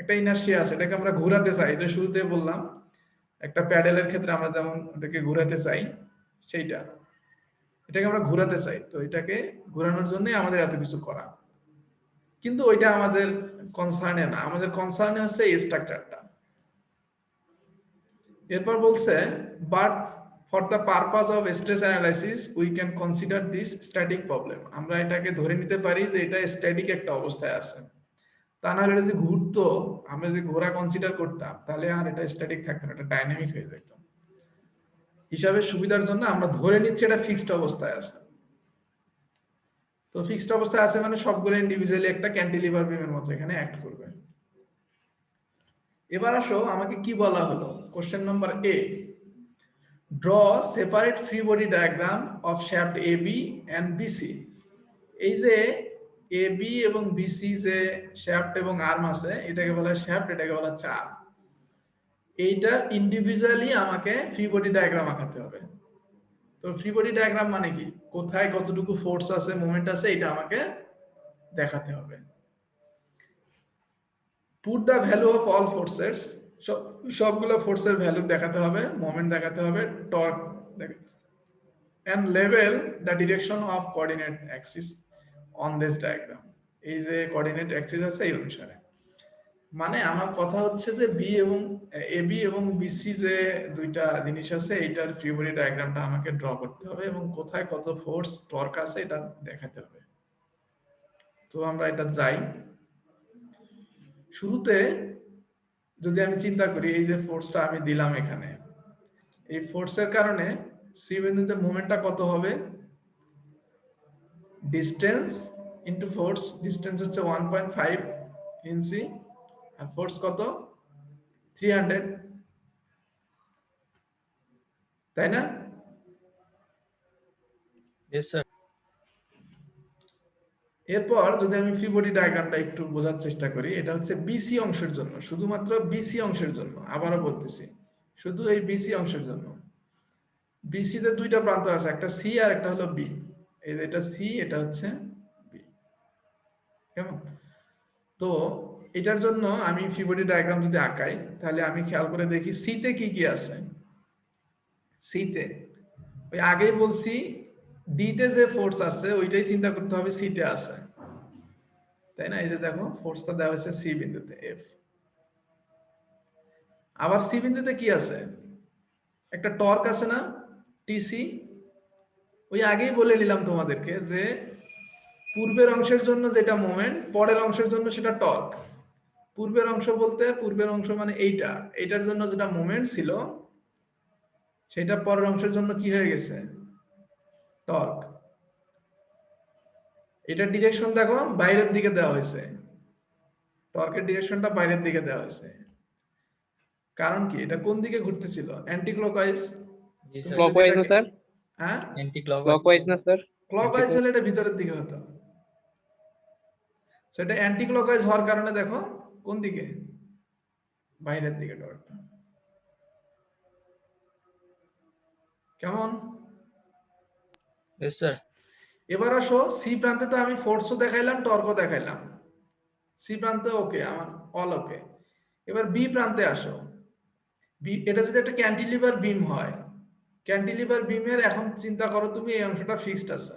একটা ইনার্শিয়া আছে, এটাকে আমরা ঘোরাতে চাই। এটা শুরুতে বললাম একটা প্যাডেলের ক্ষেত্রে আমরা যেমন এটাকে ঘোরাতে চাই, সেইটা এটাকে আমরা ঘোরাতে চাই। তো এটাকে ঘোরানোর জন্য আমাদের এত কিছু করা, কিন্তু ওইটা আমাদের কনসার্নে না, আমাদের কনসার্নে হচ্ছে এই স্ট্রাকচারটা। এরপর বলছে but for the purpose of stress analysis we can consider this static problem. আমরা এটাকে ধরে নিতে পারি যে এটা স্ট্যাটিক একটা অবস্থায় আছে, তা না হলে যদি ঘুরতো, আমরা যদি ঘোরা কনসিডার করতাম তাহলে আর এটা স্ট্যাটিক থাকতো না, এটা ডাইনামিক হয়ে যেত। হিসাবে সুবিধার জন্য আমরা ধরে নিচ্ছি এটা ফিক্সড অবস্থায় আছে। তো ফিক্সড অবস্থায় আছে মানে সবগুলো ইন্ডিভিজুয়ালি একটা ক্যান্টিলিভার বিমের মতো এখানে অ্যাক্ট করবে। এবার আসো আমাকে কি বলা হলো, question number A, draw separate free body diagram of shaft AB and BC. এই যে এবি এবং বিসি যে শ্যাফট এবং আর্ম আছে, এটাকে বলা হয় শ্যাফট, এটাকে বলা হয় চাপ। এইটার ইন্ডিভিজুয়ালি আমাকে ফ্রি বডি ডায়াগ্রাম আঁকাতে হবে। তো ফ্রি বডি ডায়াগ্রাম মানে কি, কোথায় কতটুকু ফোর্স আছে, মোমেন্ট আছে, এটা আমাকে দেখাতে হবে। Put the value of all forces, সবগুলো ফোর্সের ভ্যালু দেখাতে হবে, মোমেন্ট দেখাতে হবে, টর্ক দেখাতে, and label the direction of coordinate axis on this diagram। এই যে কোঅর্ডিনেট অ্যাক্সিস আছে এই অনুসারে, মানে আমার কথা হচ্ছে যে বি এবং এবি এবং বিসি যে দুইটা জিনিস আছে এইটার ফ্রি বডি ডায়াগ্রামটা আমাকে ড্র করতে হবে এবং কোথায় কত ফোর্স টর্ক আছে এটা দেখাতে হবে। তো আমরা এটা যাই। শুরুতে যদি আমি চিন্তা করি এই যে ফোর্সটা আমি দিলাম এখানে, এই ফোর্সের কারণে সি বিন্দুতে মোমেন্টটা কত হবে, ডিসটেন্স ইনটু ফোর্স, ডিসটেন্স হচ্ছে 1.5 ইঞ্চি আর ফোর্স কত 300, তাই না? Yes sir. এরপর যদি আমি ফ্রি বডি ডায়াগ্রামটা একটু বোঝার চেষ্টা করি, এটা হচ্ছে বিসি অংশের জন্য, শুধুমাত্র বিসি অংশের জন্য, আবারও বলতেছি শুধু এই বিসি অংশের জন্য। বিসি তে দুইটা প্রান্ত আছে, একটা সি আর একটা হলো বি। এই যে এটা সি, এটা হচ্ছে বি, কেমন? তো এটার জন্য আমি ফ্রি বডি ডায়াগ্রাম যদি আঁকাই তাহলে আমি খেয়াল করে দেখি সি তে কি কি আছে। সি তে ওই আগেই বলছি ডি তে যে ফোর্স আছে ওইটাই চিন্তা করতে হবে সি তে আছে, তাই না? এই যে দেখো ফোর্সটা দেওয়া হয়েছে সি বিন্দুতে এফ। আবার সি বিন্দুতে কি আছে, একটা টর্ক আছে না, টিসি। ওই আগেই বলে নিলাম তোমাদেরকে যে পূর্বের অংশের জন্য যেটা মোমেন্ট, পরের অংশের জন্য সেটা টর্ক। পূর্বের অংশ বলতে পূর্বের অংশ মানে এইটা, এইটার জন্য যেটা মোমেন্ট ছিল সেটা পরের অংশের জন্য কি হয়ে গেছে, টর্ক। এটার ডিরেকশন দেখো বাইরের দিকে দেওয়া হয়েছে, টর্কের ডিরেকশনটা বাইরের দিকে দেওয়া হয়েছে। কারণ কি, এটা কোন দিকে ঘুরতেছিল, অ্যান্টি ক্লকওয়াইজ। জি স্যার। ক্লকওয়াইজ না স্যার? হ্যাঁ অ্যান্টি ক্লকওয়াইজ। ক্লকওয়াইজ না স্যার? ক্লকওয়াইজ হলে এটা ভিতরের দিকে হতো, সেটা অ্যান্টি ক্লকওয়াইজ হওয়ার কারণে দেখো কোন দিকে, বাইরের দিকে টর্কটা। কেমন? Yes sir. এবার আসো সি প্রান্তে, তো আমি ফোর্সও দেখাইলাম, টর্কও দেখাইলাম, সি প্রান্তে ওকে, আমার অল ওকে। এবার বি প্রান্তে আসো। বি, এটা যদি একটা ক্যান্টিলিভার বিম হয়, ক্যান্টিলিভার বিমের এখন চিন্তা করো তুমি এই অংশটা ফিক্সড আছে,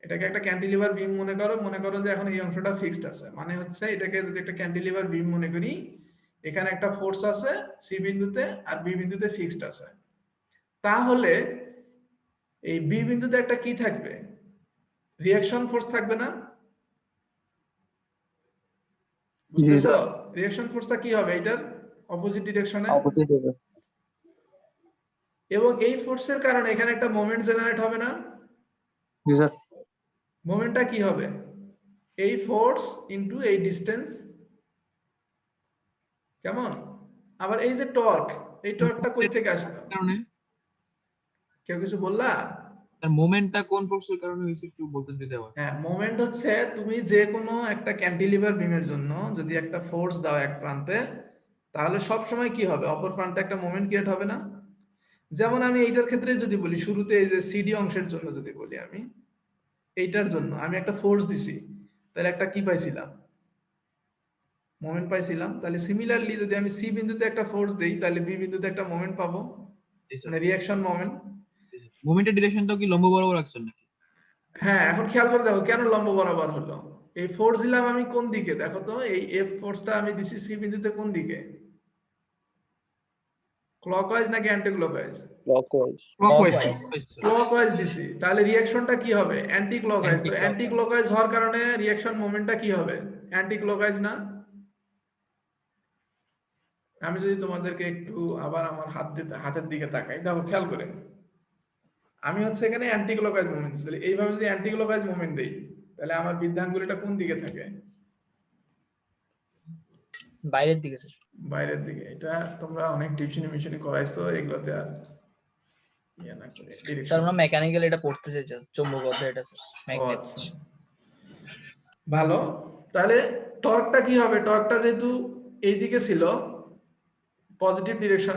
এটাকে একটা ক্যান্টিলিভার বিম মনে করো যে এখন এই অংশটা ফিক্সড আছে, মানে হচ্ছে এটাকে যদি একটা ক্যান্টিলিভার বিম মনে করি, এখানে একটা ফোর্স আছে সি বিন্দুতে আর বি বিন্দুতে ফিক্সড আছে, তাহলে এই বি বিন্দুতে একটা কি থাকবে, রিঅ্যাকশন ফোর্স থাকবে না? বুঝতেছো? রিঅ্যাকশন ফোর্সটা কি হবে, এটার অপোজিট ডিরেকশনে, এবং এই ফোর্সের কারণে এখানে একটা মোমেন্ট জেনারেট হবে না? জি স্যার। মোমেন্টটা কি হবে, এই ফোর্স ইনটু এই ডিসটেন্স। কেমন? আবার এই যে টর্ক, এই টর্কটা কই থেকে আসলো? কারণে কেউ কিছু বললা? তার মোমেন্টটা কোন ফোর্সের কারণে হয়েছে একটু বলতেন যদি আবার। হ্যাঁ, মোমেন্ট হচ্ছে তুমি যে কোনো একটা ক্যান্টিলিভার বিমের জন্য যদি একটা ফোর্স দাও এক প্রান্তে, তাহলে সব সময় কি হবে, অপর প্রান্তে একটা মোমেন্ট ক্রিয়েট হবে না? যেমন আমি এইটার ক্ষেত্রে যদি বলি, শুরুতে এই যে সিডি অংশের জন্য যদি বলি, আমি এইটার জন্য আমি একটা ফোর্স দিছি, তাহলে একটা কি পাইছিলাম, মোমেন্ট পাইছিলাম। তাহলে সিমিলারলি যদি আমি সি বিন্দুতে একটা ফোর্স দেই, তাহলে বি বিন্দুতে একটা মোমেন্ট পাবো, মানে রিঅ্যাকশন মোমেন্ট। মোমেন্টের ডিরেকশনটাও কি লম্ব বরাবর রাখছেন নাকি? হ্যাঁ, এখন খেয়াল করে দেখো কেন লম্ব বরাবর হলো। এই ফোর্স দিলাম আমি কোন দিকে, দেখো তো, এই এফ ফোর্সটা আমি দিছি সি বিন্দুতে কোন দিকে, ক্লকওয়াইজ নাকি অ্যান্টি ক্লকওয়াইজ? ক্লকওয়াইজ। ক্লকওয়াইজ দিছি, তাহলে রিঅ্যাকশনটা কি হবে, অ্যান্টি ক্লকওয়াইজ। তো অ্যান্টি ক্লকওয়াইজ হওয়ার কারণে রিঅ্যাকশন মোমেন্টটা কি হবে, অ্যান্টি ক্লকওয়াইজ না? আমি যদি তোমাদেরকে একটু আবার আমার হাতের দিকে তাকাই, দেখো খেয়াল করে, আমি হচ্ছে এখানে অ্যান্টি ক্লকওয়াইজ মোমেন্ট দিচ্ছি, এইভাবে যদি অ্যান্টি ক্লকওয়াইজ মোমেন্ট দেই, তাহলে আমার বিদ্যাঙ্গুলিটা কোন দিকে থাকে, বাইরের দিকে স্যার। বাইরের দিকে। এটা তোমরা অনেক টিউশনি মিশনি করাইছো, এগুলোতে আর ইয়ে না করে স্যার ডিরেকশন। আমরা মেকানিক্যাল এটা পড়তে চাইছি, চৌম্বক অধ্যায় এটা স্যার, ও ম্যাগনেট। আচ্ছা, ভালো। তাহলে টর্কটা কি হবে, টর্কটা যেহেতু এইদিকে ছিল পজিটিভ ডিরেকশন,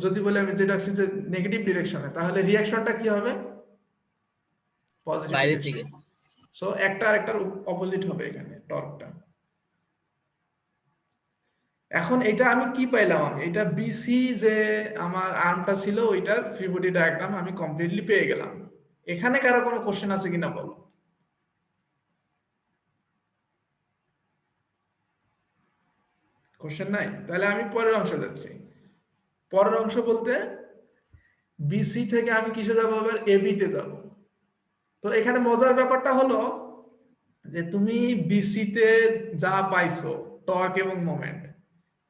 যদি বলে আমি যেটা আসছি যে নেগেটিভ ডিরেকশনে, তাহলে রিঅ্যাকশনটা কি হবে, পজিটিভ বাইরের ডিরেকশন। দিকে। সো একটা আরেকটার অপোজিট হবে এখানে টর্কটা। এখন এটা আমি কি পাইলাম, আমি এটা বিসি যে আমার আর্মটা ছিল ওইটার ফ্রি বডি ডায়াগ্রাম আমি কমপ্লিটলি পেয়ে গেলাম। এখানে কারো কোনো কোশ্চেন আছে কিনা বলো? কোশ্চেন নাই? তাহলে আমি পরের অংশে যাচ্ছি। পরের অংশ বলতে বিসি থেকে আমি কিসে যাবো, এবার এবি তে যাবো। তো এখানে মজার ব্যাপারটা হলো যে তুমি বিসি তে যা পাইছো টর্ক এবং মোমেন্ট,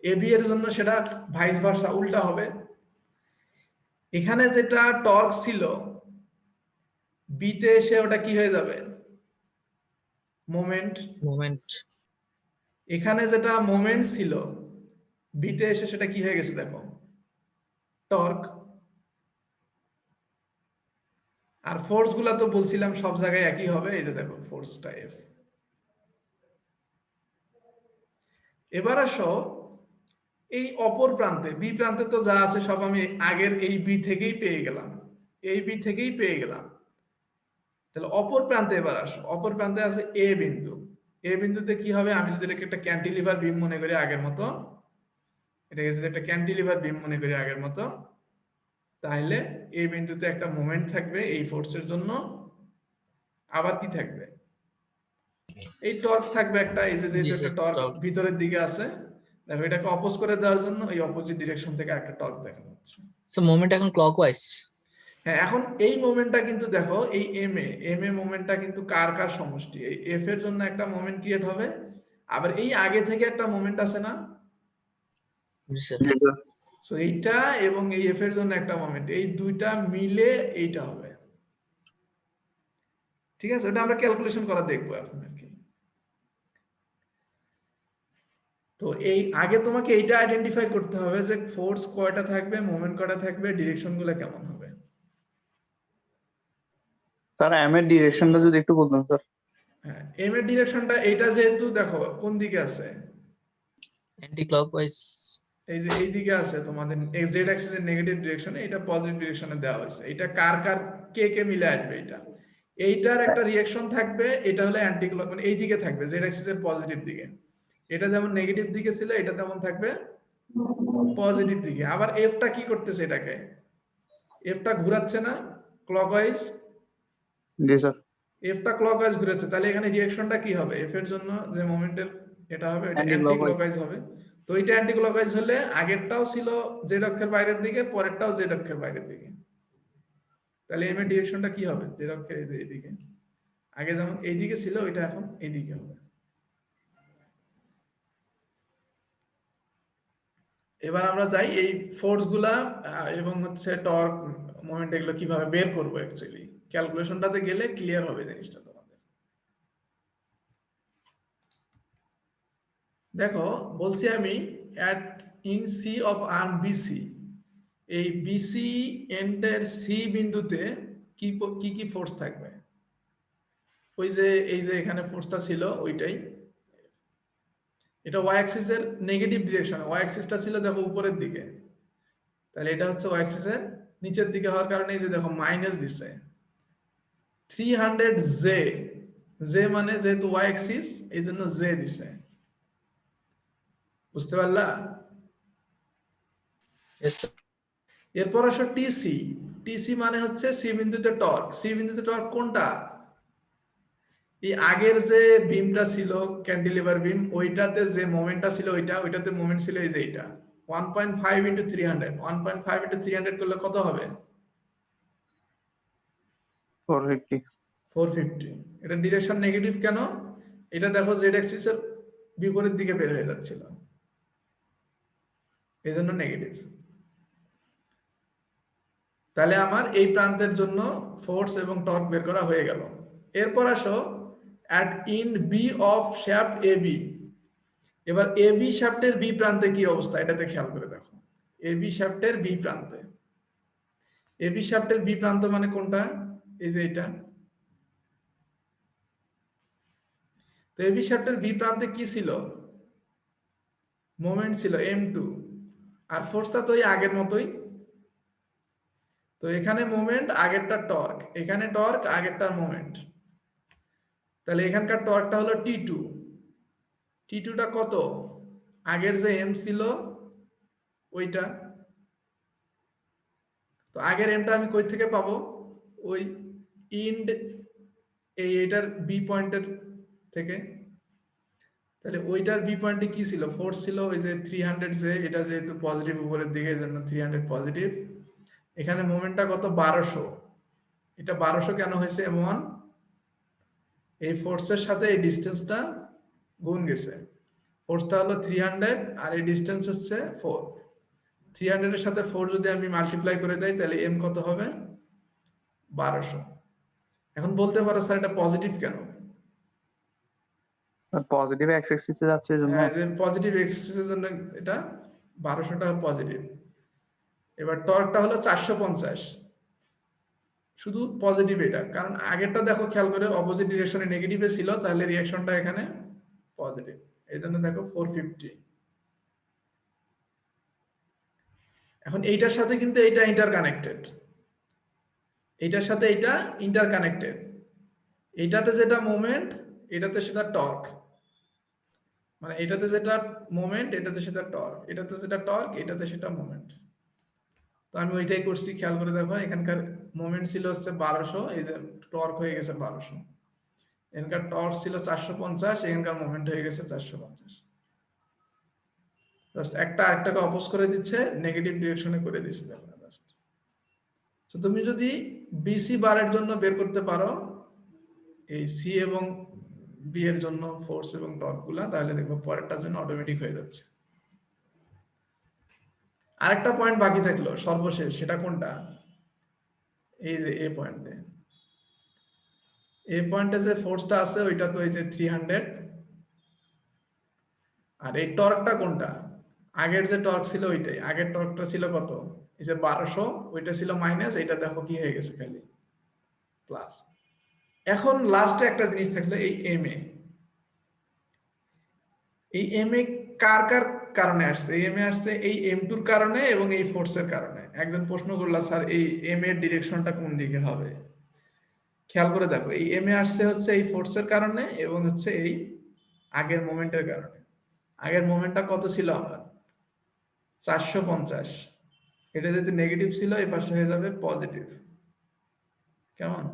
এবি এর জন্য সেটা ভাইস ভার্সা, উল্টা হবে। এখানে যেটা টর্ক ছিল বি তে এসে ওটা কি হয়ে যাবে, মোমেন্ট। মোমেন্ট। এখানে যেটা মোমেন্ট ছিল বি তে এসে সেটা কি হয়ে গেছে দেখো, টর্ক। আর ফোর্স গুলা তো বলছিলাম সব জায়গায় একই হবে, এই যে দেখো ফোর্সটা এফ। এবার আসো এই অপর প্রান্তে, বি প্রান্তে তো যা আছে সব আমি আগের এই বি থেকেই পেয়ে গেলাম, এই বি থেকেই পেয়ে গেলাম। তাহলে অপর প্রান্তে এবার আসো, অপর প্রান্তে আছে এ বিন্দু। এ বিন্দুতে কি হবে, আমি যদি এটাকে একটা ক্যান্টিলিভার বিম মনে করি আগের মতো, এটাকে যদি একটা ক্যান্টিলিভার বিম মনে করি আগের মতো, তাহলে এই বিন্দুতে একটা মোমেন্ট থাকবে এই ফোর্সের জন্য। আবার কি থাকবে, এই টর্ক থাকবে একটা, এই যে যেহেতু একটা টর্ক ভিতরের দিকে আছে, দেখো এটাকে অপোজ করে দেওয়ার জন্য এই অপোজিট ডিরেকশন থেকে একটা টর্ক দেখানো হচ্ছে। সো মোমেন্ট এখন ক্লকওয়াইজ। হ্যাঁ, এখন এই মোমেন্টটা কিন্তু দেখো, এই এম এ মোমেন্টটা কিন্তু কার কার সমষ্টি, এই এফ এর জন্য একটা মোমেন্ট ক্রিয়েট হবে, আবার এই আগে থেকে একটা মোমেন্ট আছে না, সো এইটা এবং এই এফ এর জন্য একটা মোমেন্ট, এই দুইটা মিলে এইটা হবে। ঠিক আছে, এটা আমরা ক্যালকুলেশন করা দেখবো এখন আর কি। তো এই আগে তোমাকে এইটা আইডেন্টিফাই করতে হবে যে ফোর্স কয়টা থাকবে, মোমেন্ট কয়টা থাকবে, ডিরেকশন গুলো কেমন হবে। স্যার এম এর ডিরেকশনটা যদি একটু বলতেন স্যার। হ্যাঁ, এম এর ডিরেকশনটা এইটা যেহেতু দেখো কোন দিকে আছে, অ্যান্টি ক্লকওয়াইজ। এই যে এই দিকে আছে তোমাদের জেড অ্যাক্সিসের নেগেটিভ ডিরেকশনে, এটা পজিটিভ ডিরেকশনে দেওয়া হয়েছে। এটা কার কার কে কে মিলে আসবে, এটা এইটার একটা রিঅ্যাকশন থাকবে, এটা হলো অ্যান্টি ক্লক মানে এই দিকে থাকবে জেড অ্যাক্সিসের পজিটিভ দিকে। এটা যেমন নেগেটিভ দিকে ছিল, এটা তেমন থাকবে পজিটিভ দিকে। আবার এফটা কি করতেছে, এটাকে এফটা ঘোরাচ্ছে না ক্লকওয়াইজ, জি স্যার। এফটা ক্লকওয়াইজ ঘুরেছে, তাহলে এখানে রিঅ্যাকশনটা কি হবে, এফ এর জন্য যে মোমেন্টের এটা হবে এটা অ্যান্টি ক্লকওয়াইজ হবে। তো এটা অ্যান্টি ক্লকওয়াইজ হলে আগেরটাও ছিল জেড অক্ষের বাইরের দিকে, পরেরটাও জেড অক্ষের বাইরের দিকে, তাহলে এম এর ডিরেকশনটা কি হবে, জেড অক্ষের এইদিকে। আগে যেমন এইদিকে ছিল, ওইটা এখন এইদিকে হবে। এবার আমরা যাই এই ফোর্স গুলা এবং হচ্ছে টর্ক মোমেন্ট এগুলো কিভাবে বের করবো। অ্যাকচুয়ালি ক্যালকুলেশনটাতে গেলে ক্লিয়ার হবে জিনিসটা তোমাদের। দেখো বলছি আমি at in C of arm BC, এই বিসি এন্ডের সি বিন্দুতে কি কি কি ফোর্স থাকবে, ওই যে এই যে এখানে ফোর্সটা ছিল ওইটাই। এটা ওয়াই অ্যাক্সিসের নেগেটিভ ডিরেকশন, ওয়াই অ্যাক্সিসটা ছিল দেখো উপরের দিকে, তাহলে এটা হচ্ছে ওয়াই অ্যাক্সিসের নিচের দিকে হওয়ার কারণে এই যে দেখো মাইনাস দিছে 300 জে, জে মানে যেহেতু ওয়াই অ্যাক্সিস এই জন্য জে দিছে, বুঝতে পারলা? এরপর আসো টিসি, টিসি মানে হচ্ছে সি বিন্দুতে টর্ক। সি বিন্দুতে টর্ক কোনটা, এই আগের যে বিমটা ছিল ক্যান্টিলিভার বিম, ওইটাতে যে মোমেন্টটা ছিল ওইটা, ওইটাতে মোমেন্ট ছিল এই যে এটা 1.5 ইনটু 300, 1.5 ইনটু 300 করলে কত হবে, 450। 450। এটা ডিরেকশন নেগেটিভ কেন, এটা দেখো জেড অ্যাক্সিস এর বিপরীত দিকে বের হয়ে যাচ্ছিল, এই জন্য নেগেটিভ। তাহলে আমার এই প্রান্তের জন্য ফোর্স এবং টর্ক বের করা হয়ে গেল। এরপর আসো at in B of shaft AB, এবার AB শ্যাফটের বি প্রান্তে কি অবস্থা এটাতে খেয়াল করে দেখো। AB শ্যাফটের বি প্রান্তে, AB শ্যাফটের বি প্রান্ত মানে কোনটা, এই যে এটা। তো AB শ্যাফটের বি প্রান্তে কি ছিল, মোমেন্ট ছিল M2, আর ফোর্সটা তো এই আগের মতোই। তো এখানে মোমেন্ট, আগেরটা টর্ক, এখানে টর্ক, আগেরটার মোমেন্ট। তাহলে এখানকার টর্কটা হলো T2, T2টা কত, আগের যে M ছিল ওইটা। তো আগের এমটা আমি কই থেকে পাবো, ওই ইন্ড এইটার বি পয়েন্টের থেকে। তাহলে ওইটার বি পয়েন্টে কি ছিল, ফোর্স ছিল ওই যে 300 যে, এটা যেহেতু পজিটিভ উপরের দিকে এজন্য 300 পজিটিভ। এখানে মোমেন্টটা কত, 1200। এটা 1200 কেন হয়েছে, M1 এই ফোর্সের সাথে এই ডিসটেন্সটা গুণ গেছে। ফোর্সটা হলো 300 আর এই ডিসটেন্স হচ্ছে 4। 300 এর সাথে 4 যদি আমি মাল্টিপ্লাই করে দেই তাহলে m কত হবে, 1200। এখন বলতে পারো স্যার এটা পজিটিভ কেন, পজিটিভ এক্স অ্যাক্সিসে যাচ্ছে জন্য। হ্যাঁ, যে পজিটিভ এক্সিসের জন্য এটা 1200টা পজিটিভ। এবার টর্কটা হলো 450, শুধু পজিটিভ এটা, কারণ আগেরটা দেখো খেয়াল করে অপোজিট ডিরেকশনে নেগেটিভে ছিল, তাহলে রিঅ্যাকশনটা এখানে পজিটিভ, এই জন্য দেখো 450। এখন এইটার সাথে কিন্তু এইটা ইন্টারকানেক্টেড, এইটার সাথে এইটা ইন্টারকানেক্টেড। এইটাতে যেটা মোমেন্ট এটাতে সেটা টর্ক, মানে এটাতে যেটা মোমেন্ট এটাতে সেটা টর্ক, এটাতে যেটা টর্ক এটাতে সেটা মোমেন্ট। তো আমি ওইটাই করছি, খেয়াল করে দেখো এখানকার মোমেন্ট ছিল হচ্ছে 1200, এই যে টর্ক হয়ে গেছে 1200। এখানকার টর্ক ছিল 450, এখানকার মোমেন্ট হয়ে গেছে 450। জাস্ট একটা আরেকটাকে অপোজ করে দিচ্ছে, নেগেটিভ ডিরেকশনে করে দিচ্ছে দেখো জাস্ট। তো তুমি যদি বিসি বারের জন্য বের করতে পারো এই সি এবং বি এর জন্য ফোর্স এবং টর্ক গুলা, তাহলে দেখো পরেরটার জন্য অটোমেটিক হয়ে যাচ্ছে। আরেকটা পয়েন্ট বাকি থাকলো সর্বশেষ, সেটা কোনটা, এই যে এ পয়েন্টে। এই পয়েন্টে যে ফোর্সটা আছে ওইটা তো এই যে 300, আর এই টর্কটা কোনটা, আগের যে টর্ক ছিল ওইটাই। আগের টর্কটা ছিল কত, এই যে 1200, ওইটা ছিল মাইনাস, এইটা দেখো কি হয়ে গেছে খালি প্লাস। এখন লাস্টে একটা জিনিস থাকলো এই এম এ। এই এম এ কার কার কারণে আসছে? এই এম এ আসছে এই এম টুর কারণে এবং এই ফোর্সের কারণে। একজন প্রশ্ন করলো, স্যার এই এম এর ডিরেকশনটা কোন দিকে হবে? খেয়াল করে দেখো, এই এম এ আসছে হচ্ছে এই ফোর্সের কারণে এবং হচ্ছে এই আগের মোমেন্টের কারণে। আগের মোমেন্টটা কত ছিল আমার? 450। এটা যদি নেগেটিভ ছিল, এই পাশে হয়ে যাবে পজিটিভ। কেমন?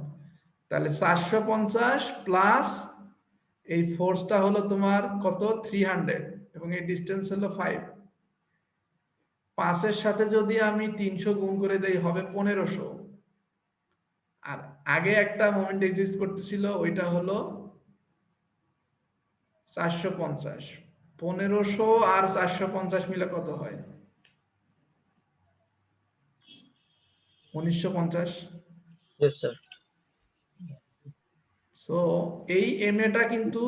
তাহলে 450 প্লাস এই ফোর্সটা হলো তোমার কত? 300 এবং এই ডিস্টেন্স হলো 5। 5-এর সাথে যদি আমি 300 গুণ করে দেই হবে 1500। আর আগে একটা মোমেন্ট এক্সিস্ট করতেছিল, ওইটা হলো 450। 1500 আর 450 মিলে কত হয়? 1950। Yes sir. সো এই এম এটা কিন্তু,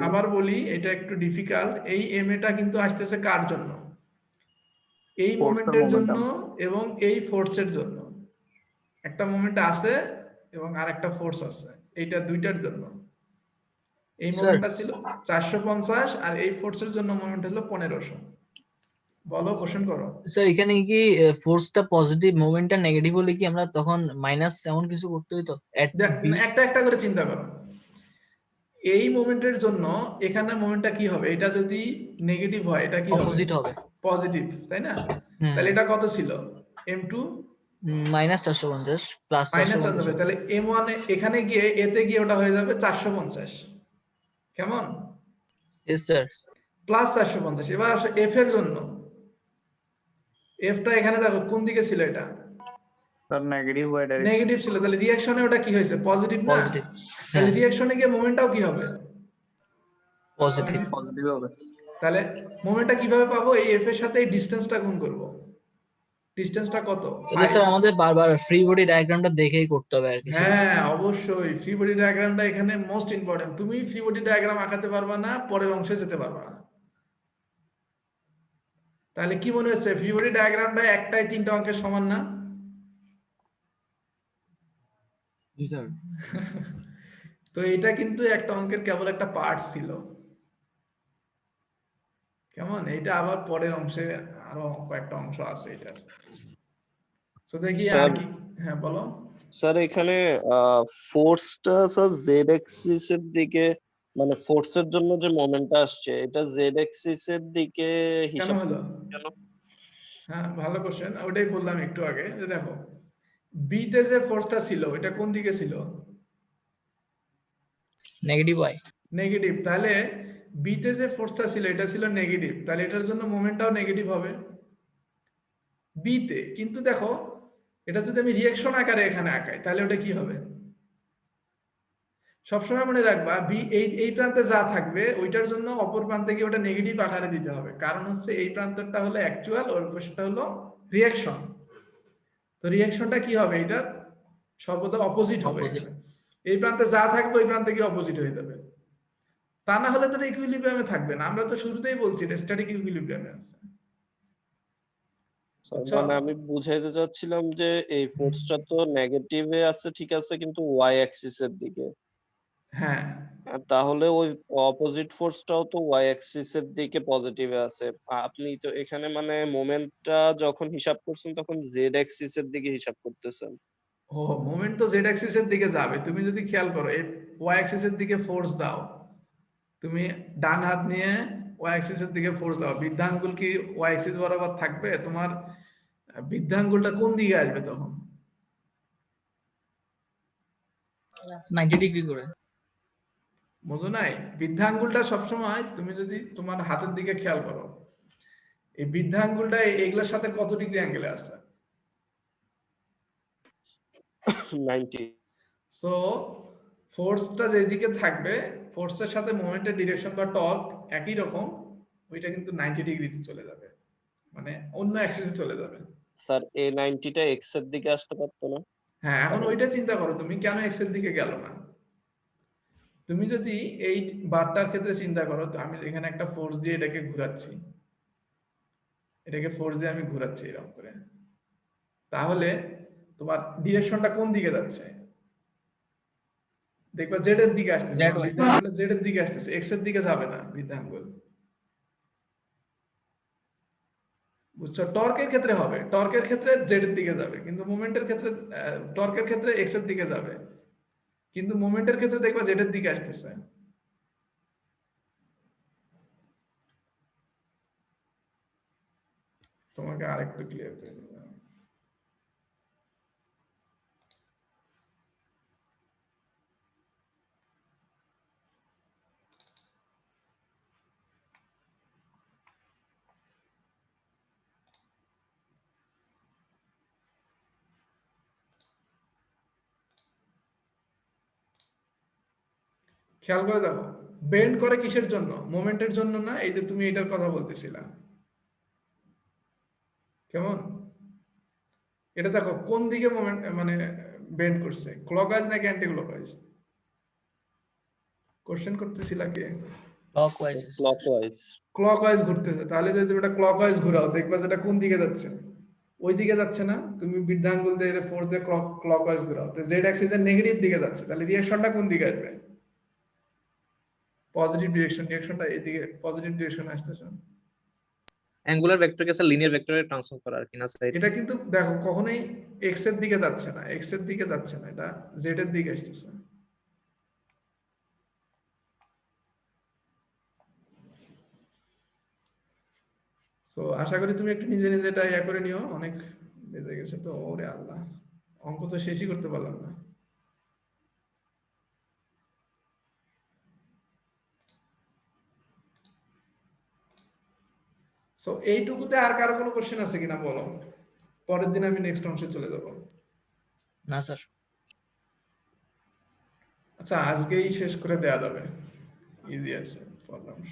আবার বলি এটা একটু ডিফিকাল্ট, এই এম এটা কিন্তু আসতেছে কার জন্য? এই Force আর মোমেন্টের জন্য momentum। এবং এই ফোর্সের জন্য। একটা মোমেন্ট আছে এবং আরেকটা ফোর্স আছে, এইটা দুইটার জন্য। এই স্যার মোমেন্টটা ছিল 450 আর এই ফোর্সের জন্য মোমেন্ট হলো 1500। বলো, কোশ্চেন করো। স্যার এখানে কি ফোর্সটা পজিটিভ মোমেন্টটা নেগেটিভ হলে কি আমরা তখন মাইনাস এমন কিছু করতে হইতো এট বি? একটা একটা করে চিন্তা করো। এই মোমেন্টের জন্য এখানে মোমেন্টটা কি হবে? এটা যদি নেগেটিভ হয়, এটা কি হবে? অপোজিট হবে। পজিটিভ, তাই না? হুম। তাহলে এটা কত ছিল? m2 minus 450 plus minus 450। হবে। তাহলে m1 এখানে গিয়ে এতে গিয়ে ওটা হয়ে যাবে 450। কেমন? Yes sir. প্লাস 450। এবার আসো f এর জন্য। ফটা এখানে দেখো কোন দিকে ছিল? এটা sir negative y direction. Negative ছিল, তাহলে রিঅ্যাকশনে ওটা কি হয়েছে? পজিটিভ না? পজিটিভ। তাহলে হ্যাঁ রিঅ্যাকশনে গিয়ে মোমেন্টটাও কি হবে? পজিটিভ। পজিটিভ হবে। তাহলে মোমেন্টটা কিভাবে পাবো? এই f এর সাথে এই ডিসটেন্সটা গুণ করব। ডিসটেন্সটা কত? তাহলে 5। স্যার আমাদের বারবার ফ্রি বডি ডায়াগ্রামটা দেখেই করতে হবে আর কি। হ্যাঁ, অবশ্যই ফ্রি বডি ডায়াগ্রামটা এখানে মোস্ট ইম্পর্টেন্ট। তুমি ফ্রি বডি ডায়াগ্রাম আঁকাতে পারবা না, পরের অংশে যেতে পারবা না। তাহলে কি মনে হচ্ছে ফ্রি বডি ডায়াগ্রামটা একটাই 3টা অঙ্কের সমান না? জি স্যার। তো এটা কিন্তু একটা অঙ্কের কেবল একটা পার্ট ছিল। কেমন? এটা আবার পরের অংশে আরো কয়েকটা অংশ আছে এটার। তো দেখি আর স্যার কি। হ্যাঁ বলো। স্যার এখানে ফোর্সটা স্যার জেড এক্সিস এর দিকে, মানে ফোর্সের জন্য যে মোমেন্টটা আসছে এটা জেড এক্সিস এর দিকে কেন হিসাব হলো? কেন? হ্যাঁ, ভালো কোশ্চেন। ওটাই বললাম একটু আগে, যে দেখো বি তে যে ফোর্সটা ছিল এটা কোন দিকে ছিল? Negative y. নেগেটিভ। তাহলে বি তে যে ফোর্সটা ছিল এটা ছিল নেগেটিভ, তাহলে এটার জন্য মোমেন্টটাও নেগেটিভ হবে বি তে। কিন্তু দেখো এটা যদি আমি রিঅ্যাকশন আকারে এখানে আঁকাই, তাহলে ওটা কি হবে? সবসময় মনে রাখবা, বি এই প্রান্তে যা থাকবে ওইটার জন্য অপর প্রান্তে গিয়ে ওটা নেগেটিভ আকারে দিতে হবে। কারণ হচ্ছে এই প্রান্তটা হলো অ্যাকচুয়াল, ওর পাশেটা হলো রিঅ্যাকশন। তো রিঅ্যাকশনটা কি হবে? এটা সর্বদা অপোজিট হবে। Opposite। এখানে এই প্রান্তে যা থাকবে ওই প্রান্তে গিয়ে অপোজিট হয়ে যাবে। তা না হলে তো ইকুইলিব্রিয়ামে থাকবে না। আমরা তো শুরুতেই বলছি এটা স্ট্যাটিক ইকুইলিব্রিয়ামে আছে। বুঝছো? মানে আমি বুঝাইতে চাচ্ছিলাম যে এই ফোর্সটা তো নেগেটিভে আছে ঠিক আছে, কিন্তু ওয়াই অ্যাক্সিস এর দিকে। হ্যাঁ, তাহলে ওই অপোজিট ফোর্সটাও তো ওয়াই অ্যাক্সিস এর দিকে পজিটিভে আছে। আপনি তো এখানে মানে মোমেন্টটা যখন হিসাব করছেন তখন জেড অ্যাক্সিস এর দিকে হিসাব করতেছেন। ও মোমেন্ট তো জেড অ্যাক্সিসের দিকে যাবে। তুমি যদি খেয়াল করো এই ওয়াই অ্যাক্সিসের দিকে ফোর্স দাও, তুমি ডান হাত নিয়ে ওয়াই অ্যাক্সিসের দিকে ফোর্স দাও, বৃদ্ধাঙ্গুল কি ওয়াই অ্যাক্সিস বরাবর থাকবে? তোমার বৃদ্ধাঙ্গুলটা কোন দিকে আসবে তখন? 90 ডিগ্রি করে। বুঝো নাই? বৃদ্ধাঙ্গুলটা সবসময় তুমি যদি তোমার হাতের দিকে খেয়াল করো, এই বৃদ্ধাঙ্গুলটা এগুলোর সাথে কত ডিগ্রি অ্যাঙ্গেলে আছে? 90। সো ফোর্সটা যেদিকে থাকবে, ফোর্সের সাথে মোমেন্টের ডিরেকশন বা টর্ক একই রকম, ওইটা কিন্তু 90 ডিগ্রিতে চলে যাবে, মানে অন্য অ্যাক্সিসে চলে যাবে। স্যার এই 90টা এক্স এর দিকে আসতে পারতো না? হ্যাঁ, এখন ওইটা চিন্তা করো তুমি কেন এক্স এর দিকে গেল না? তুমি যদি এই বারটার ক্ষেত্রে চিন্তা করো, তো আমি এখানে একটা ফোর্স দিয়ে এটাকে ঘোরাচ্ছি, এটাকে ফোর্স দিয়ে আমি ঘোরাচ্ছি এরকম করে, তাহলে তোমার ডিরেকশনটা কোন দিকে যাচ্ছে? দেখবা জেড এর দিকে আসতেছে, ZY জেড এর দিকে আসতেছে, এক্স এর দিকে যাবে না বৃদ্ধাঙ্গুল। বুঝছো? টর্কের ক্ষেত্রে হবে, টর্কের ক্ষেত্রে জেড এর দিকে যাবে, কিন্তু মোমেন্টের ক্ষেত্রে টর্কের ক্ষেত্রে এক্স এর দিকে যাবে, কিন্তু মোমেন্টের ক্ষেত্রে দেখবা জেড এর দিকে আসতেছে। তোমাকে আরেকটু ক্লিয়ার করে দিলাম। খেয়াল করে দেখো, বেন্ড করে কিসের জন্য? মোমেন্টের জন্য না? এই যে তুমি এটার কথা বলতেছিলা, কেমন? এটা দেখো কোন দিকে মোমেন্ট মানে বেন্ড করছে, ক্লকওয়াইজ নাকি অ্যান্টি ক্লকওয়াইজ? কোশ্চেন করতেছিলা কে? Clockwise clockwise. ক্লকওয়াইজ ঘুরতেছে, তাহলে যদি তুমি এটা ক্লকওয়াইজ ঘুরাও দেখবা যেটা কোন দিকে যাচ্ছে, ওই দিকে যাচ্ছে না? তুমি বৃদ্ধাঙ্গুল দিয়ে ফোর্স দিয়ে ক্লকওয়াইজ ঘুরাও, তো জেড অ্যাক্সিসের নেগেটিভ দিকে যাচ্ছে, তাহলে রিঅ্যাকশনটা কোন দিকে আসবে? পজিটিভ ডিরেকশন, রিঅ্যাকশনটা এদিকে পজিটিভ ডিরেকশনে আসতেছে। অ্যাঙ্গুলার ভেক্টরকে স্যার লিনিয়ার ভেক্টরে ট্রান্সফর্ম করা আর কি না স্যার? এটা কিন্তু দেখো কখনোই এক্স এর দিকে যাচ্ছে না, এক্স এর দিকে যাচ্ছে না, এটা জেড এর দিকে আসতেছে। সো আশা করি তুমি একটু নিজে নিজে এটা ইয়া করে নিও, অনেক বেজে গেছে তো। ওরে আল্লাহ, অঙ্ক তো শেষই করতে পারলাম না। সো এইটুকুতে আর কারো কোনো কোশ্চেন আছে কিনা বলো, পরের দিন আমি নেক্সট অংশে চলে যাব। না স্যার। আচ্ছা আজকেই শেষ করে দেয়া যাবে, ইজি আছে পরের অংশ।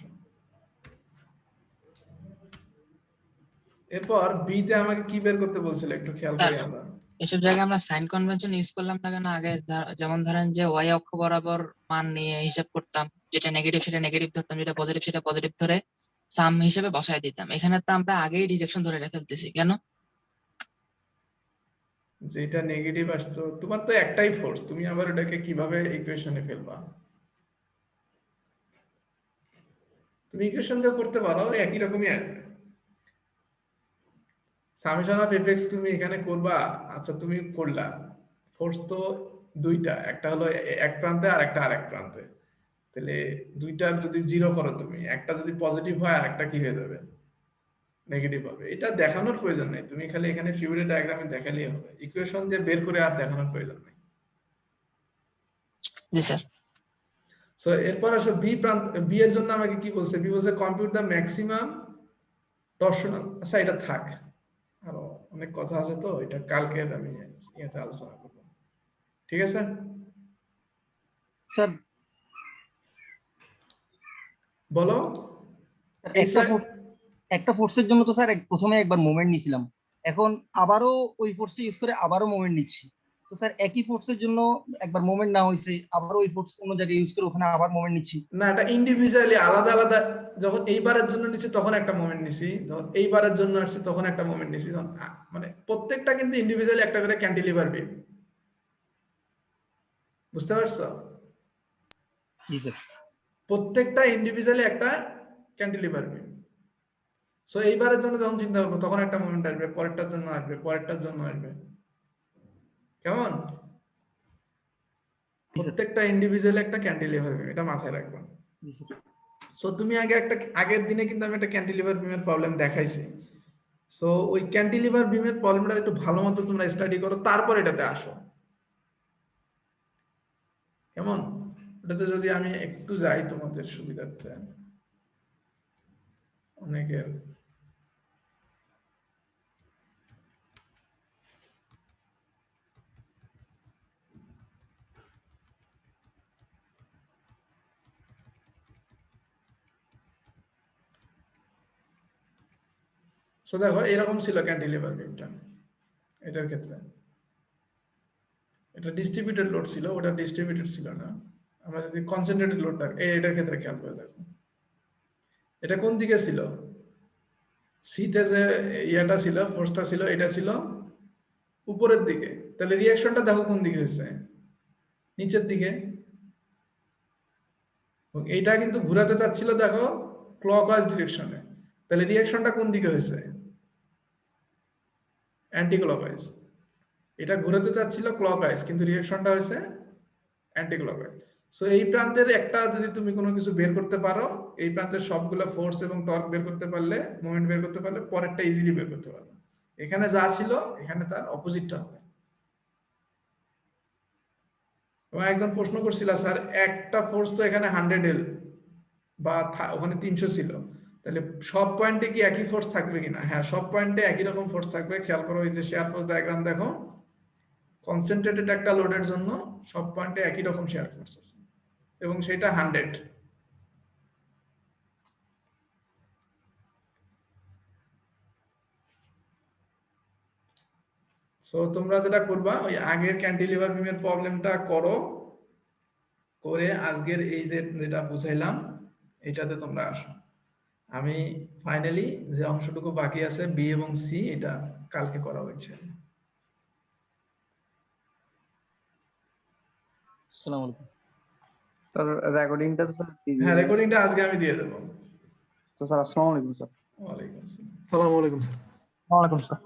এরপর বি তে আমাকে কি বের করতে বলছিল একটু খেয়াল করি আমরা। এসব জায়গায় আমরা সাইন কনভেনশন ইউজ করলাম না কেন? আগে যেমন ধরেন যে ওয়াই অক্ষ বরাবর মান নিয়ে হিসাব করতাম, যেটা নেগেটিভ সেটা নেগেটিভ ধরতাম, যেটা পজিটিভ সেটা পজিটিভ ধরে সাম হিসেবে বসায় দিতাম। এখানে তো আমরা আগেই ডিরেকশন ধরে ফেলতেছি কেন? যেটা নেগেটিভ আসতো, তোমার তো একটাই ফোর্স, তুমি আবার এটাকে কিভাবে ইকুয়েশনে ফেলবা? তুমি ইকুয়েশন দিয়ে করতে পারো, একই রকমই আসবে। সামেশন অফ এফএক্স তুমি এখানে করবা, আচ্ছা তুমি করলা, ফোর্স তো দুইটা, একটা হলো এক প্রান্তে আর একটা আরেক প্রান্তে, তাহলে দুইটা যদি জিরো করো তুমি, একটা যদি পজিটিভ হয় আর একটা কি হয়ে যাবে? নেগেটিভ হবে। এটা দেখানোর প্রয়োজন নেই, তুমি খালি এখানে ফিউরি ডায়াগ্রামে দেখালেই হবে, ইকুয়েশন দিয়ে বের করে আর দেখানোর প্রয়োজন নেই। জি স্যার। সো এরপর আসো বি প্রান্ত, বি এর জন্য আমাকে কি বলছে? বি বলছে কম্পিউট দ্য ম্যাক্সিমাম টরশনাল। আচ্ছা এটা থাক, আরো অনেক কথা আছে তো, এটা কালকে আমি ইয়েতে আলোচনা করব, ঠিক আছে? স্যার বলো। একটা ফোর্সের জন্য তো স্যার প্রথমে একবার মোমেন্ট নিয়েছিলাম, এখন আবারও ওই ফোর্সটা ইউজ করে আবারও মোমেন্ট নিচ্ছি, তো স্যার একই ফোর্সের জন্য একবার মোমেন্ট না হয়েছে, আবারও ওই ফোর্স অন্য জায়গায় ইউজ করে ওখানে আবার মোমেন্ট নিচ্ছি। না, এটা ইন্ডিভিজুয়ালি আলাদা আলাদা, যখন এইবারের জন্য নিচ্ছি তখন একটা মোমেন্ট নিছি, যখন এইবারের জন্য আসছে তখন একটা মোমেন্ট নিছি, মানে প্রত্যেকটা কিন্তু ইন্ডিভিজুয়ালি একটা করে ক্যান্টিলিভার বিম, বুঝতে পারছো? জি স্যার। প্রত্যেকটা ইন্ডিভিজুয়ালি একটা ক্যান্টিলিভার বিম। সো এইবারের জন্য যখন চিন্তা করবো তখন একটা মোমেন্ট আসবে, পরেরটার জন্য আসবে, পরেরটার জন্য আসবে, কেমন? প্রত্যেকটা ইন্ডিভিজুয়ালি একটা ক্যান্টিলিভার বিম, এটা মাথায় রাখবা। সো তুমি আগের দিনে কিন্তু আমি একটা ক্যান্টিলিভার বিমের প্রবলেম দেখাইছি। সো ওই ক্যান্টিলিভার বিমের প্রবলেমটা একটু ভালো মতো তোমরা স্টাডি করো, তারপর এটাতে আসো, কেমন? এটাতে যদি আমি একটু যাই তোমাদের সুবিধার্থে, অনেকের সো দেখো এরকম ছিল ক্যান্টিলিভার বিমটা, এটার ক্ষেত্রে এটা ডিস্ট্রিবিউটেড লোড ছিল, ওটা ডিস্ট্রিবিউটেড ছিল না। আমরা যদি কনসেন্ট্রেটেড লোড দেখ, এটার ক্ষেত্রে খেয়াল করে দেখো, এটা কোন দিকে ছিল? সিতে যে ইয়াটা ছিল, ফোর্সটা ছিল, এটা ছিল উপরের দিকে, তাহলে রিঅ্যাকশনটা দেখো কোন দিকে হয়েছে? নিচের দিকে। এবং এইটা কিন্তু ঘোরাতে চাচ্ছিল দেখো ক্লকওয়াইজ ডিরেকশনে, তাহলে রিঅ্যাকশনটা কোন দিকে হয়েছে? Anti clockwise. এটা ঘোরাতে চাচ্ছিল ক্লকওয়াইজ কিন্তু রিঅ্যাকশনটা হয়েছে অ্যান্টি ক্লকওয়াইজ। সো এই প্রান্তের একটা যদি তুমি কোনো কিছু বের করতে পারো, এই প্রান্তের সবগুলো ফোর্স এবং টর্ক বের করতে পারলে, মোমেন্ট বের করতে পারলে পরেরটা ইজিলি বের করতে পারবে। এখানে যা ছিল এখানে তার অপোজিটটা হবে। এবং একজন প্রশ্ন করছিল স্যার একটা ফোর্স তো এখানে 100L বা ওখানে 300 ছিল, তাহলে সব পয়েন্টে কি একই ফোর্স থাকবে কিনা? হ্যাঁ, সব পয়েন্টে একই রকম ফোর্স থাকবে। খেয়াল করো এই যে শেয়ার ফোর্স ডায়াগ্রাম দেখো, কনসেন্ট্রেটেড একটা লোডের জন্য সব পয়েন্টে একই রকম শেয়ার ফোর্স আছে এবং সেটা 100। সো তোমরা যেটা করবা ওই আগের ক্যান্টিলিভার বিমের প্রবলেমটা করো, করে আজকের এই যে যেটা বুঝাইলাম এটাতে তোমরা আসো। আমি ফাইনালি যে অংশটুকু বাকি আছে বি এবং সি এটা কালকে করা হয়েছে। আসসালামু আলাইকুম স্যার রেকর্ডিংটা স্যার হ্যাঁ, রেকর্ডিংটা আজকে আমি দিয়ে দেবো। তো স্যার আসসালামু আলাইকুম স্যার। ওয়ালাইকুম আসসালাম। সালাম আলাইকুম স্যার। ওয়ালাইকুম আসসালাম।